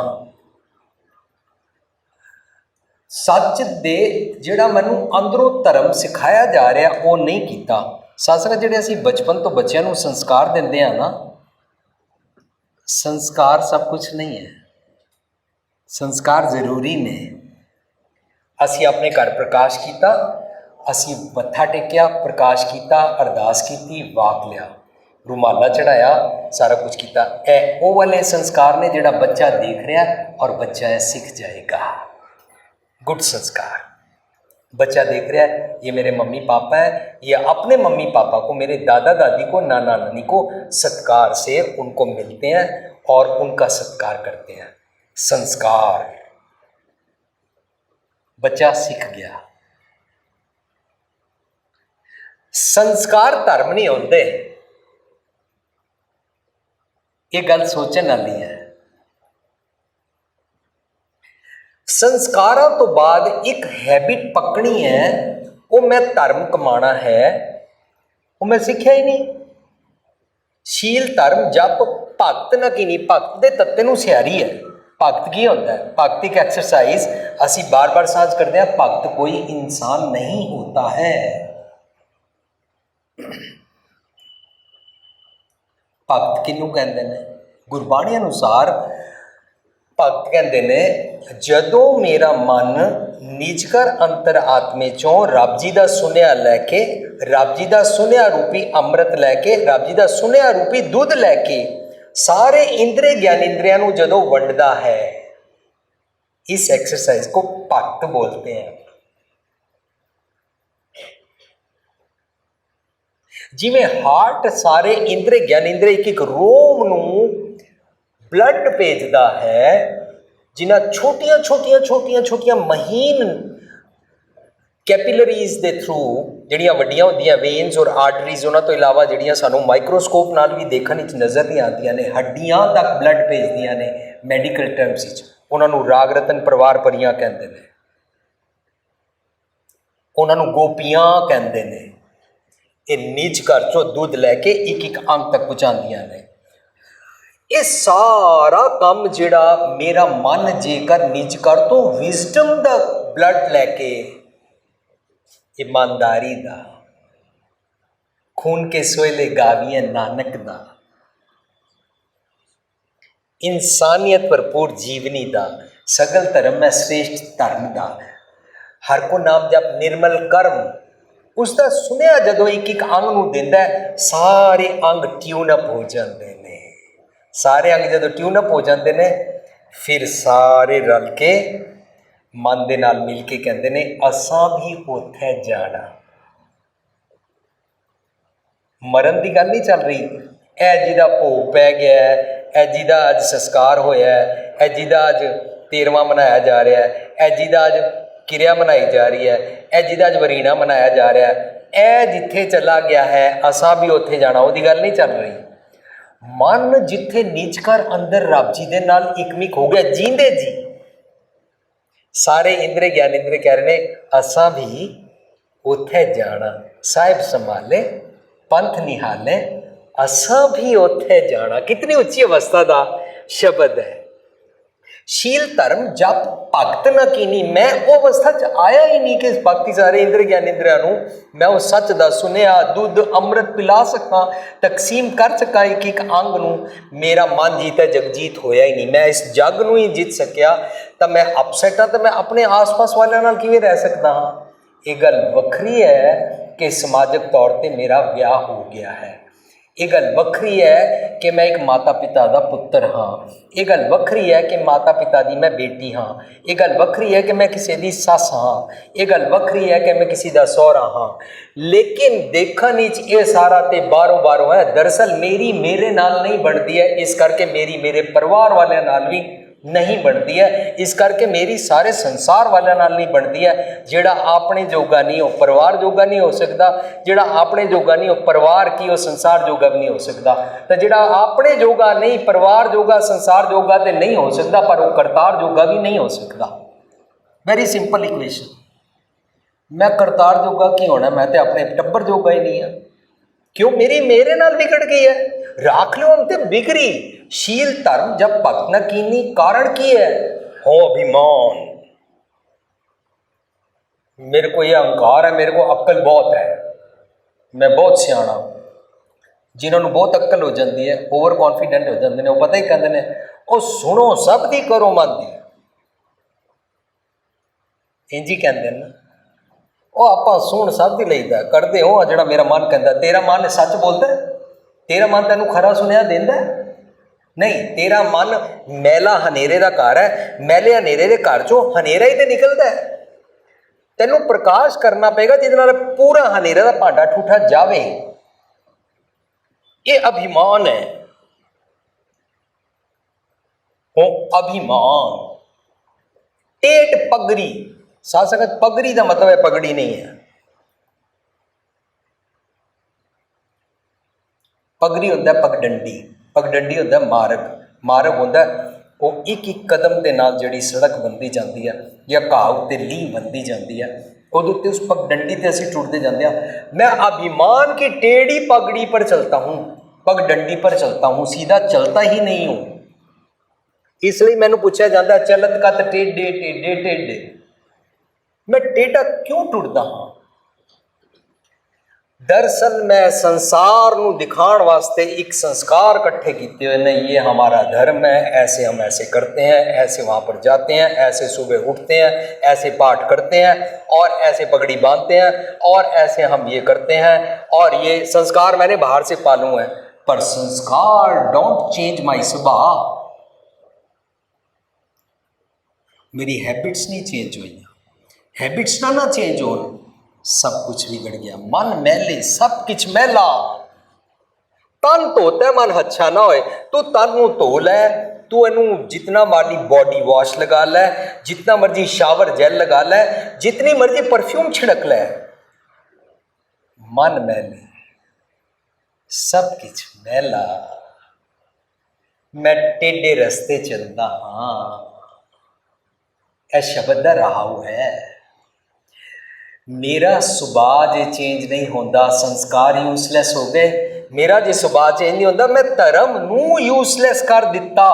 सच दे जिहड़ा मैनूं अंदरों धर्म सिखाया जा रहा वो नहीं कीता। सासरा जिहड़े असीं बचपन तो बच्चों नूं संस्कार दिंदे आ ना, संस्कार सब कुछ नहीं है, संस्कार जरूरी ने। असीं अपने घर प्रकाश किया, असीं मत्था टेकिया, प्रकाश किया, अरदास की, वाक लिया, रुमाला चढ़ाया, सारा कुछ किया। ए वो वाले संस्कार ने जिहड़ा बच्चा देख रहा और बच्चा है सीख जाएगा। गुड संस्कार। बच्चा देख रहा है ये मेरे मम्मी पापा है, ये अपने मम्मी पापा को, मेरे दादा दादी को, नाना नानी को सत्कार से उनको मिलते हैं और उनका सत्कार करते हैं। संस्कार, बच्चा सीख गया। संस्कार धर्म नहीं होंदे, ये गल सोचने वाली है। संस्कारों तो बाद एक हैबिट पकनी है, वो मैं धर्म कमाना है, वो मैं सीखा ही नहीं। शील धर्म जप भगत ना की नहीं, भगत के तत्ते नूं सियारी है। भगत की होता है? भगत एक एक्सरसाइज, असी बार बार साझ करते हैं, भगत कोई इंसान नहीं होता है। भगत किनू कहते हैं? गुरबाणी अनुसार भगत कहते हैं जदों मेरा मन निजकर अंतर आत्मे चों रब जी का सुनिया लैके, रब जी का सुनिया रूपी अमृत लैके, रब जी का सुनिया रूपी दुध लैके सारे इंद्रिय ज्ञानेंद्रियां नूं जदों वंडदा है, इस एक्सरसाइज को भगत बोलते हैं। जिमें हार्ट सारे इंद्रिय ज्ञानेंद्रिय एक एक रोम नूं ब्लड भेजदा है, जिन्हां छोटिया छोटिया छोटिया छोटिया महीन कैपिलरीज के थ्रू जिहड़ियां वड्डियां हुंदियां वेन्स और आर्टरीज, उन्हां तो इलावा जिहड़ियां सानूं माइक्रोस्कोप नाल भी देखण विच नज़र नहीं आउंदियां ने, हड्डियां तक ब्लड भेजदियां ने। मैडिकल टर्म्स विच उन्हां नूं राग रतन परिवार परियां कहंदे ने, उन्हां नूं गोपियां कहंदे ने। ये निज घर चों दुध लैके एक एक अंग तक पहुँचादियां ने। ये सारा काम जिहड़ा मेरा मन जेकर निज कर तो विजडम दा ब्लड लैके, ईमानदारी दा, खून के सोयले गाविए नानक दा, इंसानियत भरपूर जीवनी दा, सगल धर्म है श्रेष्ठ धर्म दा, ਹਰ ਕੋ ਨਾਮ ਜਪ ਨਿਰਮਲ ਕਰਮ। ਉਸ ਦਾ ਸੁਨੇਹਾ ਜਦੋਂ ਇੱਕ ਇੱਕ ਅੰਗ ਨੂੰ ਦਿੰਦਾ ਸਾਰੇ ਅੰਗ ਟਿਊਨ ਅਪ ਹੋ ਜਾਂਦੇ ਨੇ। ਸਾਰੇ ਅੰਗ ਜਦੋਂ ਟਿਊਨ ਅਪ ਹੋ ਜਾਂਦੇ ਨੇ ਫਿਰ ਸਾਰੇ ਰਲ ਕੇ ਮਨ ਦੇ ਨਾਲ ਮਿਲ ਕੇ ਕਹਿੰਦੇ ਨੇ ਅਸਾਂ ਵੀ ਉੱਥੇ ਜਾਣਾ। ਮਰਨ ਦੀ ਗੱਲ ਨਹੀਂ ਚੱਲ ਰਹੀ। ਇਹ ਜਿਹਦਾ ਭੋਗ ਪੈ ਗਿਆ, ਇਹ ਜਿਹਦਾ ਅੱਜ ਸੰਸਕਾਰ ਹੋਇਆ, ਇਹ ਜਿਹਦਾ ਅੱਜ 13ਵਾਂ ਮਨਾਇਆ ਜਾ ਰਿਹਾ, ਇਹ ਜਿਹਦਾ ਅੱਜ ਕਿਰਿਆ ਮਨਾਈ ਜਾ ਰਹੀ ਹੈ, ਇਹ ਜਿਹਦਾ ਅੱਜ ਵਰੀਣਾ ਮਨਾਇਆ ਜਾ ਰਿਹਾ, ਇਹ ਜਿੱਥੇ ਚਲਾ ਗਿਆ ਹੈ ਅਸਾਂ ਵੀ ਉੱਥੇ ਜਾਣਾ, ਉਹਦੀ ਗੱਲ ਨਹੀਂ ਚੱਲ ਰਹੀ। ਮਨ ਜਿੱਥੇ ਨਿੱਜ ਕਰ ਅੰਦਰ ਰੱਬ ਜੀ ਦੇ ਨਾਲ ਇਕਮਿਕ ਹੋ ਗਿਆ ਜੀਂਦੇ ਜੀ, ਸਾਰੇ ਇੰਦਰੇ ਗਿਆਨ ਇੰਦਰੇ ਕਹਿ ਰਹੇ ਨੇ ਅਸਾਂ ਵੀ ਉੱਥੇ ਜਾਣਾ। ਸਾਹਿਬ ਸੰਭਾਲੇ ਪੰਥ ਨਿਹਾਲੇ ਅਸਾਂ ਵੀ ਉੱਥੇ ਜਾਣਾ। ਕਿਤਨੀ ਉੱਚੀ ਅਵਸਥਾ ਦਾ ਸ਼ਬਦ ਹੈ। ਸ਼ੀਲ ਧਰਮ ਜਪ ਭਗਤ ਨਾ ਕੀਨੀ। ਮੈਂ ਉਹ ਅਵਸਥਾ 'ਚ ਆਇਆ ਹੀ ਨਹੀਂ ਕਿ ਬਾਕੀ ਸਾਰੇ ਇੰਦਰ ਗਿਆਨ ਇੰਦਰਿਆਂ ਨੂੰ ਮੈਂ ਉਹ ਸੱਚ ਦਾ ਸੁਨੇਹਾ ਦੁੱਧ ਅੰਮ੍ਰਿਤ ਪਿਲਾ ਸਕਾਂ, ਤਕਸੀਮ ਕਰ ਸਕਾਂ ਇੱਕ ਇੱਕ ਅੰਗ ਨੂੰ। ਮੇਰਾ ਮਨ ਜੀਤਾ ਜਗਜੀਤ ਹੋਇਆ ਹੀ ਨਹੀਂ। ਮੈਂ ਇਸ ਜੱਗ ਨੂੰ ਹੀ ਜਿੱਤ ਸਕਿਆ ਤਾਂ ਮੈਂ ਅਪਸੈਟ ਹਾਂ, ਤਾਂ ਮੈਂ ਆਪਣੇ ਆਸ-ਪਾਸ ਵਾਲਿਆਂ ਨਾਲ ਕਿਵੇਂ ਰਹਿ ਸਕਦਾ ਹਾਂ। ਇਹ ਗੱਲ ਵੱਖਰੀ ਹੈ ਕਿ ਸਮਾਜਿਕ ਤੌਰ 'ਤੇ ਮੇਰਾ ਵਿਆਹ ਹੋ ਗਿਆ ਹੈ। ਇਹ ਗੱਲ ਵੱਖਰੀ ਹੈ ਕਿ ਮੈਂ ਇੱਕ ਮਾਤਾ ਪਿਤਾ ਦਾ ਪੁੱਤਰ ਹਾਂ। ਇਹ ਗੱਲ ਵੱਖਰੀ ਹੈ ਕਿ ਮਾਤਾ ਪਿਤਾ ਦੀ ਮੈਂ ਬੇਟੀ ਹਾਂ। ਇਹ ਗੱਲ ਵੱਖਰੀ ਹੈ ਕਿ ਮੈਂ ਕਿਸੇ ਦੀ ਸੱਸ ਹਾਂ। ਇਹ ਗੱਲ ਵੱਖਰੀ ਹੈ ਕਿ ਮੈਂ ਕਿਸੇ ਦਾ ਸਹੁਰਾ ਹਾਂ। ਲੇਕਿਨ ਦੇਖਣ ਵਿੱਚ ਇਹ ਸਾਰਾ ਤੇ ਬਾਹਰੋਂ ਹੈ। ਦਰਅਸਲ ਮੇਰੀ ਮੇਰੇ ਨਾਲ ਨਹੀਂ ਬਣਦੀ ਹੈ, ਇਸ ਕਰਕੇ ਮੇਰੀ ਮੇਰੇ ਪਰਿਵਾਰ ਵਾਲਿਆਂ ਨਾਲ ਵੀ ਨਹੀਂ ਬਣਦੀ ਹੈ, ਇਸ ਕਰਕੇ ਮੇਰੀ ਸਾਰੇ ਸੰਸਾਰ ਵਾਲਿਆਂ ਨਾਲ ਨਹੀਂ ਬਣਦੀ ਹੈ। ਜਿਹੜਾ ਆਪਣੇ ਜੋਗਾ ਨਹੀਂ ਉਹ ਪਰਿਵਾਰ ਜੋਗਾ ਨਹੀਂ ਹੋ ਸਕਦਾ, ਜਿਹੜਾ ਆਪਣੇ ਜੋਗਾ ਨਹੀਂ ਉਹ ਪਰਿਵਾਰ ਕੀ ਉਹ ਸੰਸਾਰ ਜੋਗਾ ਵੀ ਨਹੀਂ ਹੋ ਸਕਦਾ। ਤਾਂ ਜਿਹੜਾ ਆਪਣੇ ਜੋਗਾ ਨਹੀਂ ਪਰਿਵਾਰ ਜੋਗਾ ਸੰਸਾਰ ਜੋਗਾ ਤੇ ਨਹੀਂ ਹੋ ਸਕਦਾ, ਪਰ ਉਹ ਕਰਤਾਰ ਜੋਗਾ ਵੀ ਨਹੀਂ ਹੋ ਸਕਦਾ। Very simple equation. ਮੈਂ ਕਰਤਾਰ ਜੋਗਾ ਕੀ ਹੋਣਾ? ਮੈਂ ਤੇ ਆਪਣੇ ਟੱਬਰ ਜੋਗਾ ਹੀ ਨਹੀਂ ਹਾਂ। ਕਿਉਂ? ਮੇਰੀ ਮੇਰੇ ਨਾਲ ਵਿਗੜ ਗਈ ਹੈ। ਰਾਖ ਲਿਓ ਹੁਣ ਤੇ ਵਿਗੜੀ। शील धर्म जब भक्त न कीनी। कारण की है? हो अभिमान। मेरे को यह अहंकार है, मेरे को अक्ल बहुत है, मैं बहुत सियाणा। जिन्होंने बहुत अक्ल हो जाती है ओवर कॉन्फिडेंट हो जाते हैं, वो पता ही कहते हैं वो सुनो सब दी करो मन दी। इंज ही कहते हैं ना, वो आप सुन सब दी लईदा करते हो। जो मेरा मन कहता तेरा मन सच बोलता है, तेरा मन तेन खरा सुनिया देंदा है? नहीं, तेरा मन मैला हनेरे का घर है। मैले हनेरे के घर चो हनेरा ही तो निकलता है। तेनों प्रकाश करना पेगा जिस नाल पूरा हनेरे का भांडा ठूठा जावे। ये अभिमान है। हो अभिमान। टेट पगड़ी। साथ संगत पगड़ी का मतलब है पगड़ी नहीं है। पगड़ी होता है पगडंडी, पगडंडी होता है मार्ग, मार्ग होता है वो एक एक कदम के नाल जिहड़ी सड़क बनती जाती है या घाह उत्ते लीह बनती जाती है, उहदे उत्ते उस पगडंडी ते असीं टुरदे जाते हैं। मैं अभिमान की टेढ़ी पगड़ी पर चलता हूँ, पगडंडी पर चलता हूँ, सीधा चलता ही नहीं हूँ। इसलिए मैनूं पूछा जाता है चलत कत टेढ़े टेढ़े टेढ़े। मैं टेढ़ा क्यों टुरदा हाँ? दरअसल मैं संसार नूं दिखाने वास्ते एक संस्कार इकट्ठे किए हुए ने। ये हमारा धर्म है, ऐसे हम ऐसे करते हैं, ऐसे वहाँ पर जाते हैं, ऐसे सुबह उठते हैं, ऐसे पाठ करते हैं और ऐसे पगड़ी बांधते हैं और ऐसे हम ये करते हैं और ये संस्कार मैंने बाहर से पालू है। पर संस्कार डोंट चेंज माई स्वभाव। मेरी हैबिट्स नहीं चेंज हुई। हैबिट्स ना चेंज हो, सब कुछ बिगड़ गया। मन मैले, सब कुछ मैला। तन धोता मन अच्छा ना होए, तू तन नूं धो लै, तू इनू जितना मर्जी बॉडी वॉश लगा लै, जितना मर्जी शावर जेल लगा लै, जितनी मर्जी परफ्यूम छिड़क लै, मन मैले, सब कुछ मैला। मैं टेढ़े रस्ते चलता हाँ। यह शब्द दा रहाऊ है। मेरा सुभाव जे चेंज नहीं होता, संस्कार यूसलैस हो गए। मेरा जे सुभाव चेंज नहीं होता, मैं धर्म नूं यूसलैस कर दिता।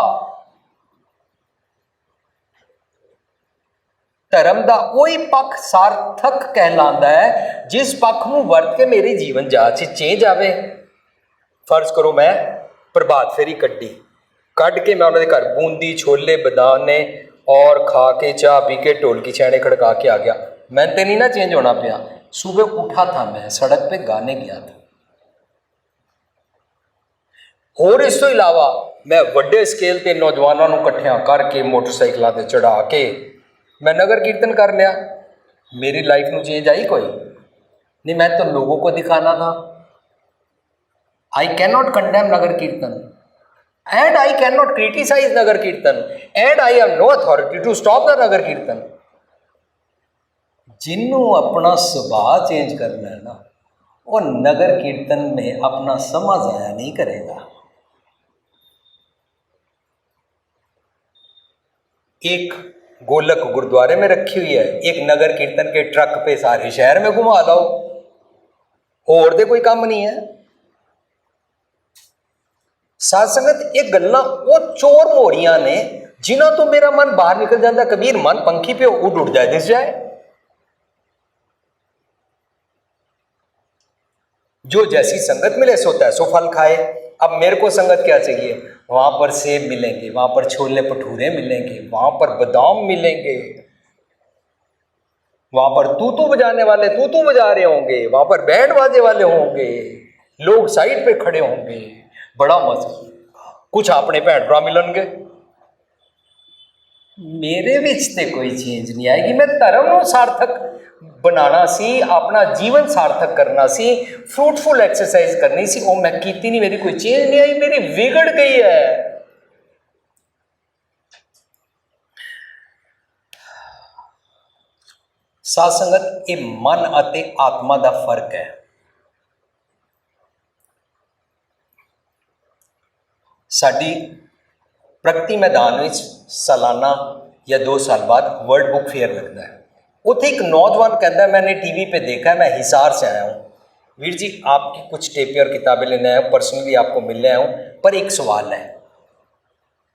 धर्म का वही पक्ष सार्थक कहलाता है जिस पक्ष नूं वरत के मेरी जीवन जाच चेंज आवे। फर्ज करो मैं प्रभात फेरी कढ़ के मैं उन्होंने घर बूंदी छोले बदाने और खा के चाह पी के ढोलकी छैने खड़का के आ गया। मैं तो नहीं ना चेंज होना पाया। सुबह उठा था, मैं सड़क पे गाने गया था। और इस तो इलावा मैं वड्डे स्केल ते नौजवानों को इकट्ठिया करके मोटरसाइकिलों ते चढ़ा के मैं नगर कीर्तन कर लिया। मेरी लाइफ में चेंज आई कोई नहीं, मैं तो लोगों को दिखाना था। I can not condemn Nagar Kirtan and I can not criticise Nagar Kirtan and I have no authority to stop the Nagar Kirtan. जिन्हों अपना सुभाव चेंज करना है ना, वो नगर कीर्तन में अपना समा जाया नहीं करेगा। एक गोलक गुरुद्वारे में रखी हुई है, एक नगर कीर्तन के ट्रक पे सारे शहर में घुमा लाओ, और दे कोई काम नहीं है। साध संगत ये गल्ला वो चोर मोरियां ने जिन्हों तो मेरा मन बाहर निकल जाता। कबीर मन पंखी पे उड़ जाए दिस जाए। जो जैसी संगत मिले सो तैसो फल खाए। अब मेरे को संगत क्या चाहिए? वहां पर सेब मिलेंगे, वहां पर छोले भटूरे मिलेंगे, वहां पर बादाम मिलेंगे, वहां पर तू बजाने वाले तू बजा रहे होंगे, वहां पर बैंड बाजे वाले होंगे, लोग साइड पे खड़े होंगे, बड़ा मजा। कुछ अपने भैन भरा मिलनगे। मेरे विच ते कोई चेंज नहीं आएगी। मैं धर्म को सार्थक बनाना सी, अपना जीवन सार्थक करना सी, फ्रूटफुल एक्सरसाइज करनी सी, वो मैं कीती नहीं। मेरी कोई चेंज नहीं आई, मेरी बिगड़ गई है। साध संगत ये मन अते आत्मा का फर्क है। साडी प्रगति मैदान में सालाना या 2 साल बाद वर्ल्ड बुक फेयर लगता है। उत्थे एक नौजवान कहता है, मैंने टीवी पे देखा है, मैं हिसार से आया हूँ वीर जी, आपकी कुछ टेपें और किताबें लेने आया हूँ, पर्सनली आपको मिलने आया हूँ, पर एक सवाल है।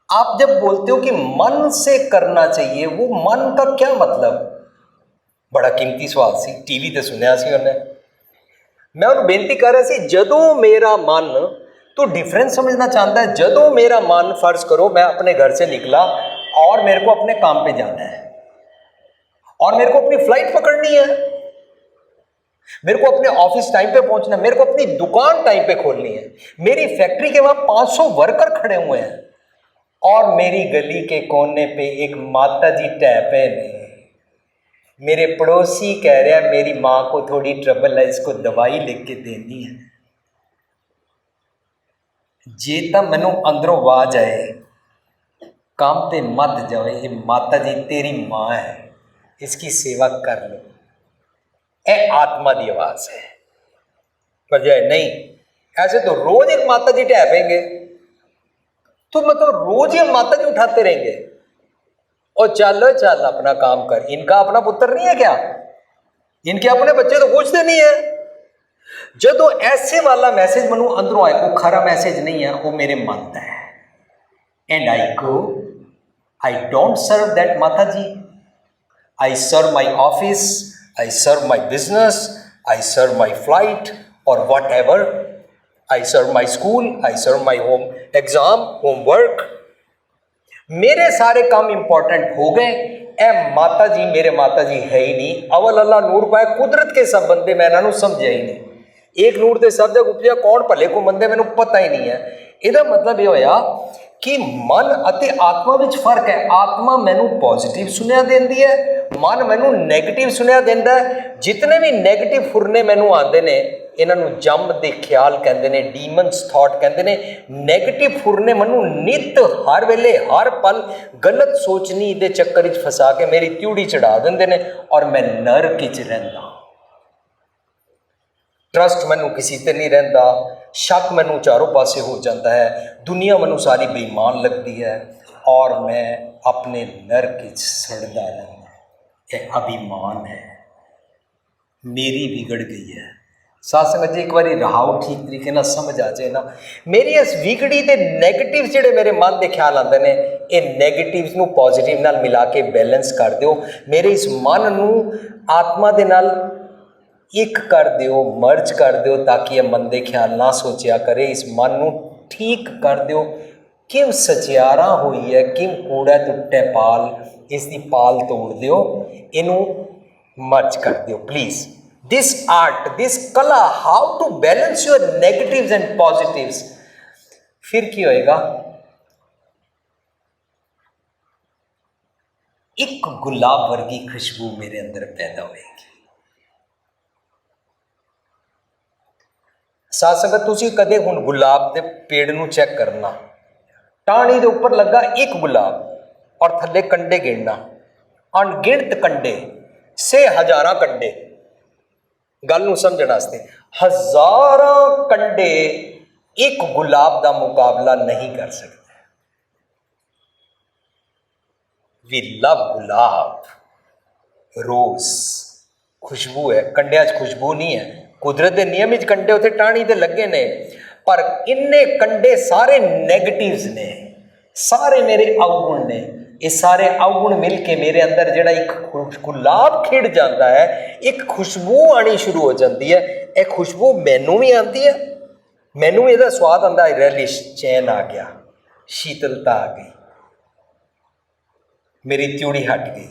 आप जब बोलते हो कि मन से करना चाहिए, वो मन का क्या मतलब? बड़ा कीमती सवाल सी, टीवी ते सुनिया सी उन्हें। मैं उन्हें बेनती कर रहा सी, जदों मेरा मन तो डिफरेंस समझना चाहता है। जदों मेरा मन, फर्ज करो मैं अपने घर से निकला और मेरे को अपने काम पे जाना है और मेरे को अपनी फ्लाइट पकड़नी है, मेरे को अपने ऑफिस टाइम पे पहुंचना है, मेरे को अपनी दुकान टाइम पे खोलनी है, मेरी फैक्ट्री के वहां 500 वर्कर खड़े हुए हैं और मेरी गली के कोने पे एक माता जी टैपे ने, मेरे पड़ोसी कह रहा है मेरी माँ को थोड़ी ट्रबल है, इसको दवाई लिख के देनी है। जे तो मैनू अंदरों आवाज आए, काम पे मत जाओ, ये माता जी तेरी माँ है, इसकी सेवा कर लो, ए आत्मा की आवाज है। पर जाए नहीं, ऐसे तो रोज एक माता जी टहपेंगे, तो मतलब रोज ही माता जी उठाते रहेंगे और चल चल अपना काम कर। इनका अपना पुत्र नहीं है क्या? इनके अपने बच्चे तो पूछते नहीं है। जदों ऐसे वाला मैसेज मैनू अंदरों आए, वो खरा मैसेज नहीं है, वो मेरे मन का है। And I go, I don't serve that mata ji, I serve my office, I serve my business, I serve my flight और whatever, I serve my school, I serve my home exam, homework. मेरे सारे काम important हो गए। ए माता जी मेरे माता जी है ही नहीं। अवल अल्लाह नूर पाए, कुदरत के सब बंदे मैं इन्हों समझिया ही नहीं। एक नूर के सब जग उपजिया, कौन भले को बंदे मैनू पता ही नहीं है। इसका मतलब ये होया कि मन अते आत्मा विच फर्क है। आत्मा मैनू पॉजिटिव सुनिया देंदी है, मन मैनू नैगेटिव सुनिया देंदा है। जितने भी नैगेटिव फुरने मैनू आते हैं, इन्हों जम दे ख्याल कहते हैं, डीमनस थॉट कहते हैं। नैगेटिव फुरने मैनू नित हर वेले हर पल गलत सोचनी दे चक्कर च फसा के मेरी त्यूड़ी चढ़ा देंगे ने और मैं नरक च रहिंदा। ट्रस्ट मैनू किसी ते नहीं रहिंदा, शक मैनू चारों पासे हो जाता है, दुनिया मैनू सारी बेईमान लगती है और मैं अपने नरक च सड़दा रहना। यह अभिमान है, मेरी बिगड़ गई है। साथ संगत जी एक बार रहाओ ठीक तरीके ना समझ आ जाए ना, मेरी इस विगड़ी ते नैगेटिव जिहड़े मेरे मन के ख्याल आते हैं, ये नैगेटिव्स नू पॉजिटिव नाल मिला के बैलेंस कर दिओ। मेरे इस मन नू आत्मा दे नाल एक कर दिओ, मर्ज कर दिओ, ताकि यह मंदे ख्याल ना सोचिया करे। इस मन नू ठीक कर दिओ। किम सचियारा हुई है, किम कूड़ा टुटे पाल, इसकी पाल तोड़ दिओ। इनू मर्ज कर दो प्लीज। दिस आर्ट, दिस कला, how to balance your negatives and positives. फिर की होएगा, एक गुलाब वर्गी खुशबू मेरे अंदर पैदा होएगी। साथ संगत तुसी कदे हुण गुलाब के पेड़ नूं चेक करना, टाणी दे उपर लगा एक गुलाब और थले कंडे गिनना, अनगिनत कंडे, से हजारां कंडे। गल नूं समझण वास्ते, हजारां कंडे एक गुलाब का मुकाबला नहीं कर सकते। वी लव गुलाब, रोज खुशबू है, कंडिया च खुशबू नहीं है। कुदरत के नियम च कंडे उत्थे टाणी ते लगे ने, पर इन्ने कंडे सारे नेगेटिव्स ने, सारे मेरे अवगुण ने। ये सारे अवगुण मिल के मेरे अंदर जिहड़ा एक गुलाब खिड़ जाता है, एक खुशबू आनी शुरू हो जाती है। ये खुशबू मैनू भी आती है, मैनू भी इसका स्वाद आता है, रैलिश, चैन आ गया, शीतलता आ गई, मेरी त्यूड़ी हट गई,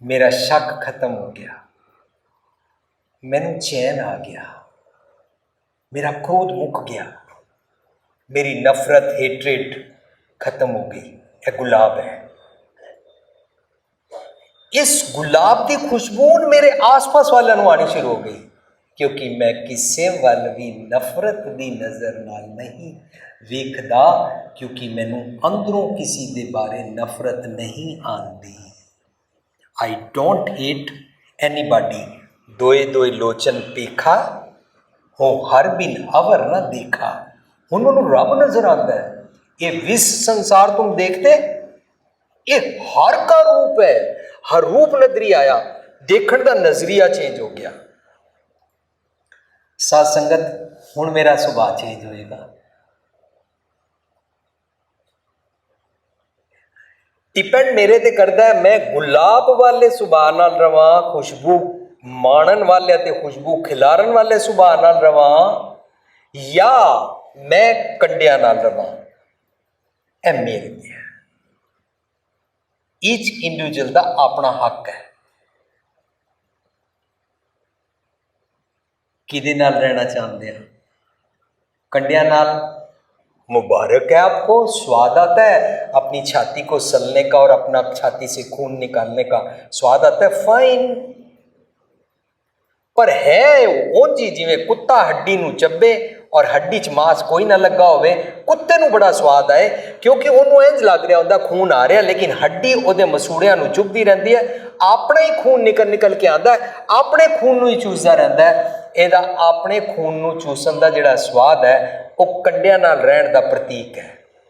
मेरा शक खत्म हो गया, मैनू चैन आ गया, मेरा क्रोध मुक गया, मेरी नफरत, हेट्रेड खत्म हो गई। यह गुलाब है। इस गुलाब की खुशबू मेरे आसपास वालों को आनी शुरू हो गई, क्योंकि मैं किसी वाल भी नफरत की नज़र नाल नहीं वेखदा, क्योंकि मैनू अंदरों किसी के बारे नफरत नहीं आती। आई डोंट हेट एनीबॉडी, दोए दोए लोचन पेखा हो हर बिन अवर न देखा। उन्होंने रब नजर आता है। ये विश्व संसार तुम देखते, ये हर का रूप है, हर रूप नजरी आया, देखने का नजरिया चेंज हो गया। साथ संगत हुण मेरा सुभाव चेंज होएगा। डिपेंड मेरे ते करता है, मैं गुलाब वाले सुभाव नाल रवां, खुशबू माणन वाले ते खुशबू खिलारन वाले सुभाव नाल रवां, या मैं कंडिया नाल रवां। ए मेरे ते है। ईच इंडिविजुअल का अपना हक है किदे नाल रहना चाहते हैं। कंडिया नाल मुबारक है, आपको स्वाद आता है अपनी छाती को सलने का और अपना छाती से खून निकालने का स्वाद आता है, फाइन। पर है उंज ही जिवें कुत्ता हड्डी नूं चब्बे और हड्डी च मांस कोई ना लगा होवे, कुत्ते नूं बड़ा स्वाद आए, क्योंकि उन्होंने इंज लग रहा होंदा खून आ रहा, लेकिन हड्डी उहदे मसूड़ियां नूं चुभदी रहिंदी है, अपना ही खून निकल निकल के आंदा है, अपने खून नूं ही चूसदा रहिंदा है। इहदा अपने खून नूं चूसन दा जिहड़ा स्वाद है, वह कंडियां नाल रहण दा प्रतीक है,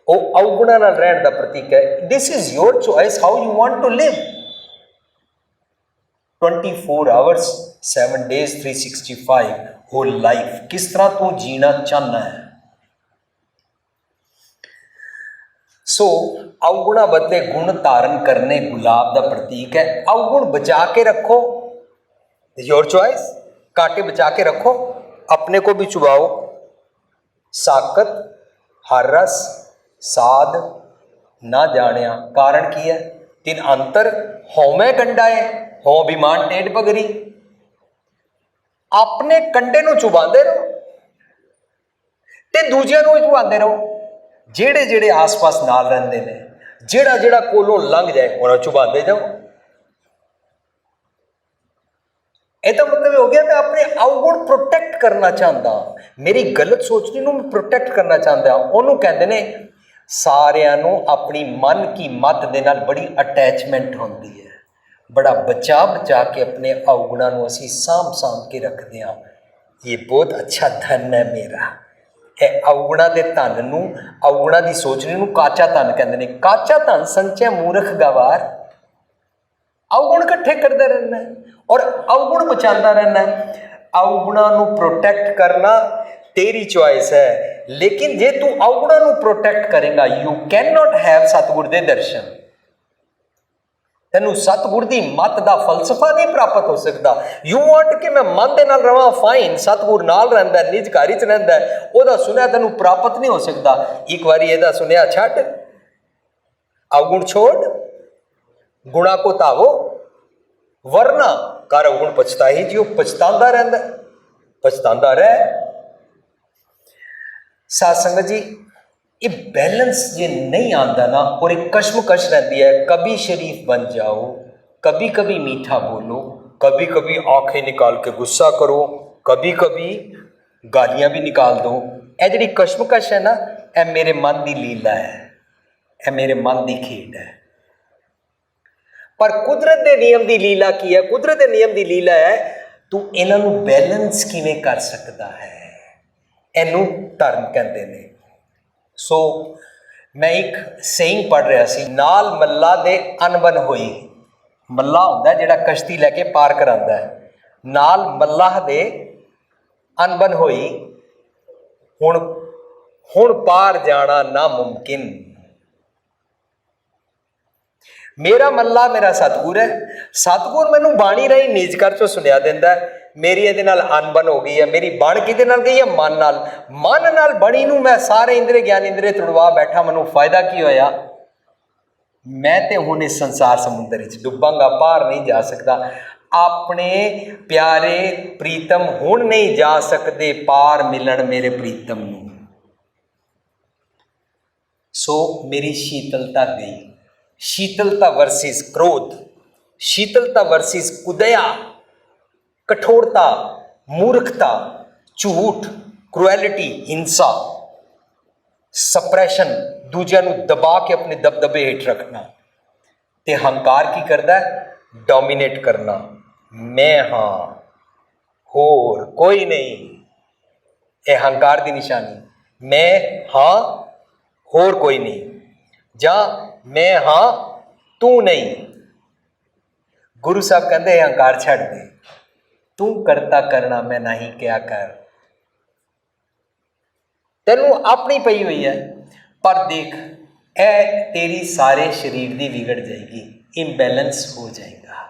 वह अवगुणां नाल रहण दा प्रतीक है। This is your choice how you want to live. 24 hours 7 days 365 whole life किस तरह तू जीना चाहना है। सो अवगुणा बदले गुण धारण करने गुलाब का प्रतीक है। अवगुण बचा के रखो, योर चॉइस, कांटे बचा के रखो, अपने को भी चुबाओ। साकत हर रस साध ना जानिया, कारण की है तीन अंतर होमै कंडाए हो अभिमान टेढ़ पगरी। अपने कंडे नूं चुबांदे रहो ते दूजियां नूं चुबांदे रहो। जेड़े जेड़े आस पास नाल रहिंदे ने, जेड़ा जेड़ा कोलों लंघ जाए उन्हां चुबांदे जाओ। ਇਹਦਾ मतलब हो गया मैं अपने अवगुण प्रोटेक्ट करना चाहता, मेरी गलत सोचनी नूं प्रोटेक्ट करना चाहता। उन्होंने कहते हैं सारिਆਂ ਨੂੰ अपनी मन की मत दे नाल बड़ी अटैचमेंट होती है, बड़ा बचा बचा के अपने अवगुणों को असीं साਂਭ ਸਾਂਭ के रखते हैं। ये बहुत अच्छा धन है मेरा। ਇਹ अवगुणों के धन नूं, अवगुणों की सोचनी नूं काचा धन कहते हैं। काचा धन संचय मूर्ख गवार। अवगुण इकट्ठे करता रहना है और अवगुण बचाता रहना है। अवगुणों को प्रोटेक्ट करना तेरी चॉइस है, लेकिन जे तू अवगुणों को प्रोटेक्ट करेगा, यू कैन नॉट हैव सतगुर के दर्शन। तेनू सतगुर की मत का फलसफा नहीं प्राप्त हो सकता। यू वांट कि मैं मन के नाल रवां, फाइन, सतगुर नाल रहिंदा है, निज घर च रहिंदा है, ओहदा सुनिया तेनू प्राप्त नहीं हो सकता। एक बारी एहदा सुनिया छड्ड, अवगुण छोड़, गुणा को धावो, वरना कर अवगुण पछता ही जियो, पछतांदा रहिंदा, पछतांदा रह। साध संगत जी, ये बैलेंस जे नहीं आता ना, और एक कश्मकश रहती है, कभी शरीफ बन जाओ, कभी कभी मीठा बोलो, कभी कभी आंखें निकाल के गुस्सा करो, कभी कभी गालियां भी निकाल दो। ये जी कश्मकश है ना, यह मेरे मन की लीला है, यह मेरे मन की खेड है। पर कुदरत के नियम की लीला की है? कुदरत के नियम की लीला है तू इन्हों बैलेंस किवें कर सकता है, इनू धर्म कहते हैं। सो मैं एक सेइंग पढ़ रहा सी, नाल मल्ला दे अनबन होई। मल्ला होंदा जिहड़ा कश्ती लैके पार करांदा है, नाल मल्लाह दे अनबन होई, हुण हुण पार जाना नामुमकिन। मेरा मल्ला मेरा सतगुर है, सतगुर मैनू बाणी राही नीच कर चो सुनिया दिंदा है। मेरी इहदे नाल अनबन हो गई है, मेरी बण किहदे नाल गई है? मन नाल बणी नूं मैं सारे इंद्रे ज्ञान इंद्रे तुड़वा बैठा, मैनू फायदा की होया? मैं तो हुण इस संसार समुंदर विच डुबांगा, पार नहीं जा सकता। अपने प्यारे प्रीतम हुण नहीं जा सकते पार मिलन मेरे प्रीतम नूं। सो मेरी शीतलता गई, शीतलता वर्सिस क्रोध, शीतलता वर्सिस कुदया, कठोरता, मूर्खता, झूठ, क्रुएलिटी, हिंसा, सप्रैशन, दूजिਆਂ ਨੂੰ दबा के अपने दबदबे हेठ रखना। ते हंकार की करता है? डोमीनेट करना। मैं हाँ, होर कोई नहीं, यह हंकार की निशानी। मैं हाँ, होर कोई नहीं, जा मैं हाँ, तू नहीं। गुरु साहब कहते हंकार छड़ दे, तू करता करना मैं नहीं क्या कर, तेनू अपनी पई हुई है। पर देख, ए तेरी सारे शरीर की बिगड़ जाएगी, इंबैलेंस हो जाएगा।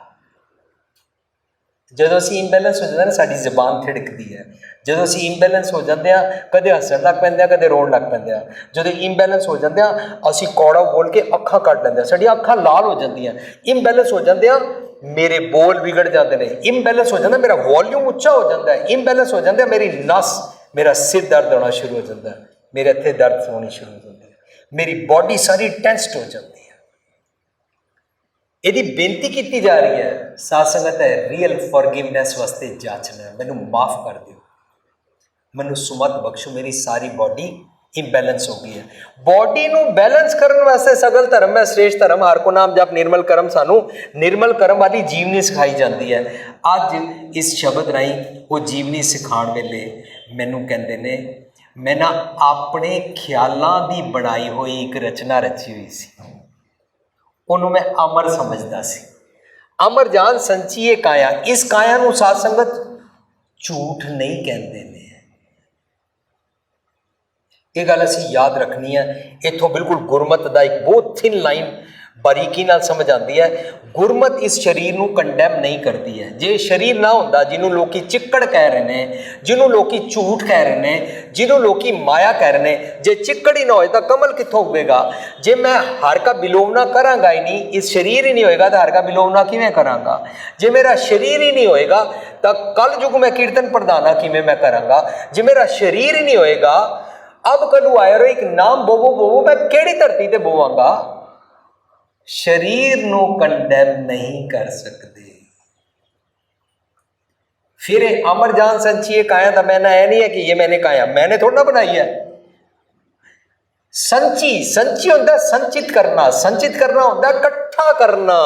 ਜਦੋਂ ਅਸੀਂ ਇੰਬੈਲੈਂਸ ਹੋ ਜਾਂਦੇ ਨਾ, ਸਾਡੀ ਜ਼ਬਾਨ ਥਿੜਕਦੀ ਹੈ। ਜਦੋਂ ਅਸੀਂ ਇੰਬੈਲੈਂਸ ਹੋ ਜਾਂਦੇ ਹਾਂ, ਕਦੇ ਹੱਸਣ ਲੱਗ ਪੈਂਦੇ ਹਾਂ, ਕਦੇ ਰੋਣ ਲੱਗ ਪੈਂਦੇ ਹਾਂ। ਜਦੋਂ ਇੰਬੈਲੈਂਸ ਹੋ ਜਾਂਦੇ ਹਾਂ, ਅਸੀਂ ਕੌੜਾ ਬੋਲ ਕੇ ਅੱਖਾਂ ਕੱਢ ਲੈਂਦੇ ਹਾਂ, ਸਾਡੀਆਂ ਅੱਖਾਂ ਲਾਲ ਹੋ ਜਾਂਦੀਆਂ। ਇੰਬੈਲੈਂਸ ਹੋ ਜਾਂਦੇ ਹਾਂ, ਮੇਰੇ ਬੋਲ ਵਿਗੜ ਜਾਂਦੇ ਨੇ। ਇੰਬੈਲੈਂਸ ਹੋ ਜਾਂਦਾ, ਮੇਰਾ ਵੋਲਿਊਮ ਉੱਚਾ ਹੋ ਜਾਂਦਾ ਹੈ। ਇੰਬੈਲੈਂਸ ਹੋ ਜਾਂਦੇ, ਮੇਰੀ ਨਸ, ਮੇਰਾ ਸਿਰ ਦਰਦ ਹੋਣਾ ਸ਼ੁਰੂ ਹੋ ਜਾਂਦਾ, ਮੇਰੇ ਇੱਥੇ ਦਰਦ ਹੋਣੀ ਸ਼ੁਰੂ ਹੋ ਜਾਂਦੀ ਹੈ, ਮੇਰੀ ਬੋਡੀ ਸਾਰੀ ਟੈਂਸਡ ਹੋ ਜਾਂਦੀ ਹੈ। ਇਹਦੀ ਬੇਨਤੀ ਕੀਤੀ ਜਾ ਰਹੀ ਹੈ ਸਾਧ ਸੰਗਤ ਹੈ, ਰੀਅਲ ਫॉरगिवनेस ਵਾਸਤੇ ਜਾਚਣਾ, ਮੈਨੂੰ ਮਾਫ ਕਰ ਦਿਓ, ਮੈਨੂੰ ਸੁਮਤ ਬਖਸ਼ੋ, ਮੇਰੀ ਸਾਰੀ ਬੋਡੀ ਇੰਬੈਲੈਂਸ ਹੋ ਗਈ ਹੈ। ਬੋਡੀ ਨੂੰ ਬੈਲੈਂਸ ਕਰਨ ਵਾਸਤੇ ਸਗਲ ਧਰਮ ਹੈ श्रेष्ठ धर्म, हर को नाम जप निर्मल कर्म, सानू निर्मल कर्म वाली जीवनी सिखाई जाती है। अज इस शब्द राही वो जीवनी सिखाने वेले मैनू कहते ने, मैं ना अपने ख्यालों की बनाई हुई एक रचना रची हुई सी, उन्होंने मैं अमर समझदा सी। अमर जान संचिए काया, इस काया नूं साध संगत झूठ नहीं कहते ने। ये गल असीं याद रखनी है। इत्थों बिल्कुल गुरमत का एक बहुत थिन लाइन बारीकी नाल समझ आती है। गुरमत इस शरीर नूं कंडैम नहीं करती है। जे शरीर ना होंदा, जिन्हों लोग चिक्कड़ कह रहे हैं, जिन्हों लोग झूठ कह रहे हैं, जिन्हों लोग माया कह रहे हैं, जे चिक्कड़ ही ना होए तो कमल कित्थों उगेगा? जे मैं हर का बिलोवना करांगा ही नहीं, इस शरीर ही नहीं होएगा तो हर का बिलोवना किवें करांगा? जे मेरा शरीर ही नहीं होएगा तो कल युग में कीर्तन प्रधाना किवें मैं करांगा? जे मेरा शरीर ही नहीं होएगा, अब कलू आया रो एक नाम बोवो बोवो, मैं केड़ी धरती ते बोवांगा? शरीर नूं कंडैम नहीं कर सकते। फिर अमर जान संचिए काया दा मैंने ऐ नहीं है कि ये मैंने काया मैंने थोड़ा ना बनाई है। संची संची होंदा संचित करना, संचित करना होंदा इकट्ठा करना।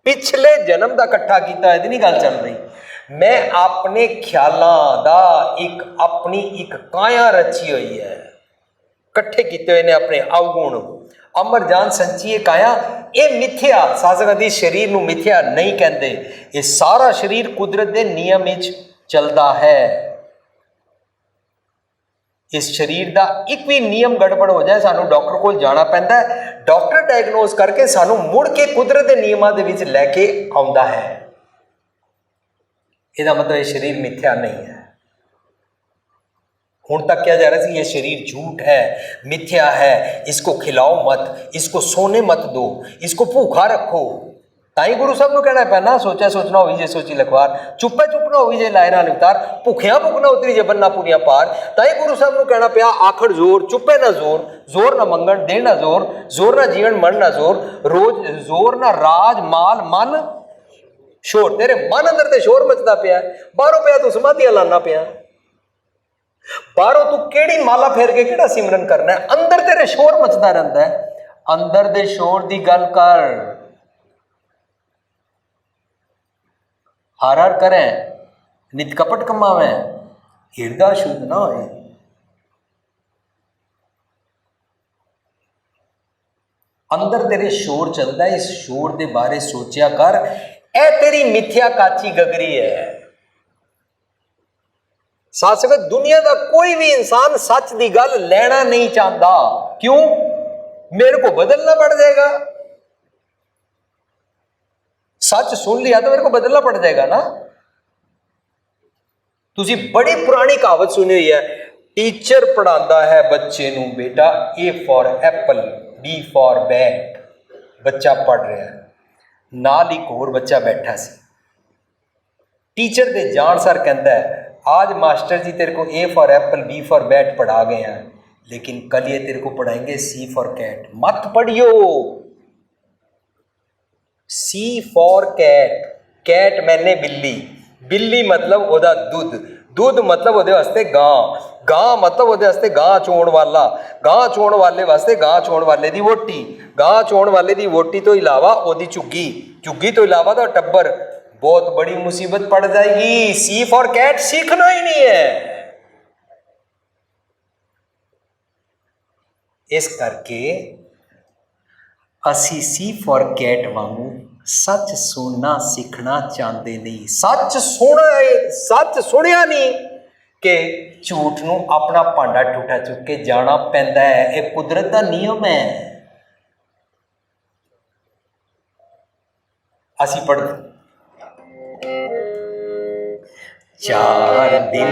पिछले जन्म का इकट्ठा किया है, नहीं गल चल रही। मैं अपने ख्यालों का एक अपनी एक काया रची हुई है, कट्ठे किए हुए ने अपने अवगुण। अमर जान संचिए काया, ये मिथ्या साधक शरीर नूं मिथ्या नहीं कहते। ये सारा शरीर कुदरत के नियम विच चलता है। इस शरीर का एक भी नियम गड़बड़ हो जाए, सानू डॉक्टर को जाना पैंदा है। डॉक्टर डायग्नोज करके सानू मुड़ के कुदरत के नियमां दे विच लैके आउंदा है। इसका मतलब ये शरीर मिथ्या नहीं है। हुण तक क्या जा रहा है, ये शरीर झूठ है, मिथ्या है, इसको खिलाओ मत, इसको सोने मत दो, इसको भूखा रखो। ताई गुरु साहब ਨੂੰ ਕਹਿਣਾ ਪੈਣਾ ਸੋਚਿਆ ਸੋਚਣਾ ਹੋਈ ਜੇ ਸੋਚੀ ਲਖਵਾਰ ਚੁੱਪੇ ਚੁੱਪਣਾ ਹੋਈ ਜੇ ਲਾਇ ਨਾਲ ਉਤਾਰ ਭੁੱਖਿਆ ਭੁੱਖਣਾ ਉਤਰੀ ਜੇ ਬੰਨਾ ਪੂਰੀਆਂ ਪਾਰ ਤਾਈ ਗੁਰੂ ਸਾਹਿਬ ਨੂੰ ਕਹਿਣਾ ਪਿਆ ਆਖੜ ਜ਼ੋਰ ਚੁੱਪੇ ਨਾ ਜ਼ੋਰ ਜ਼ੋਰ ਨਾ ਮੰਗਣ ਦੇ ਨਾ ਜ਼ੋਰ ਜ਼ੋਰ ਨਾ ਜੀਵਨ ਮਨ ਨਾ ਜ਼ੋਰ ਰੋਜ਼ ਜ਼ੋਰ ਨਾ ਰਾਜ ਮਾਲ ਮਨ ਸ਼ੋਰ ਤੇਰੇ ਮਨ ਅੰਦਰ ਤੇ ਸ਼ੋਰ ਮਚਦਾ ਪਿਆ ਬਾਹਰੋਂ ਪਿਆ ਤੂੰ ਸਮਾਧੀਆਂ ਲਾਣਾ ਪਿਆ ਬਾਹਰੋਂ ਤੂੰ ਕਿਹੜੀ ਮਾਲਾ ਫੇਰ ਕੇ ਕਿਹੜਾ ਸਿਮਰਨ ਕਰਨਾ ਅੰਦਰ ਤੇਰੇ ਸ਼ੋਰ ਮਚਦਾ ਰਹਿੰਦਾ ਅੰਦਰ ਦੇ ਸ਼ੋਰ ਦੀ ਗੱਲ ਕਰ हर हर करें नित कपट कमावें हृदय शुद्ध ना होए अंदर तेरे शोर चलता है इस शोर के बारे सोचा कर ए तेरी मिथ्या काची गगरी है साथ संगत दुनिया का कोई भी इंसान सच की गल लेना नहीं चाहता क्यों मेरे को बदलना पड़ जाएगा सच सुन लिया तो मेरे को बदलना पड़ जाएगा ना तुसी बड़ी पुरानी कहावत सुनी हुई है टीचर पढ़ाता है बच्चे नू बेटा A for apple B for bat बच्चा पढ़ रहा है नाल एक होर बच्चा बैठा सी टीचर दे जान सर कहता है आज मास्टर जी तेरे को A for apple B for bat पढ़ा गए हैं लेकिन कल ये तेरे को पढ़ाएंगे सी फॉर कैट मत पढ़ियो सी फॉर कैट कैट मैंने बिल्ली बिल्ली मतलब ओदा दुध दुध मतलब ओदे वास्ते गां गां मतलब ओदे वास्ते गां चोण वाला गां चोण वाले वास्ते गां चोण वाले दी वोटी गां चोण वाले दी वोटी तो इलावा ओदी झुग्गी झुग्गी तो इलावा तो टब्बर बहुत बड़ी मुसीबत पड़ जाएगी सी फॉर कैट सीखना ही नहीं है इस करके असी सी फॉर कैट वांगू सच सुनना सीखना चाहते नहीं सच सुनिया नहीं कि झूठ नूं अपना भांडा टूटा चुक के जाना पैंदा है ये कुदरत का नियम है असी पढ़ 4 दिन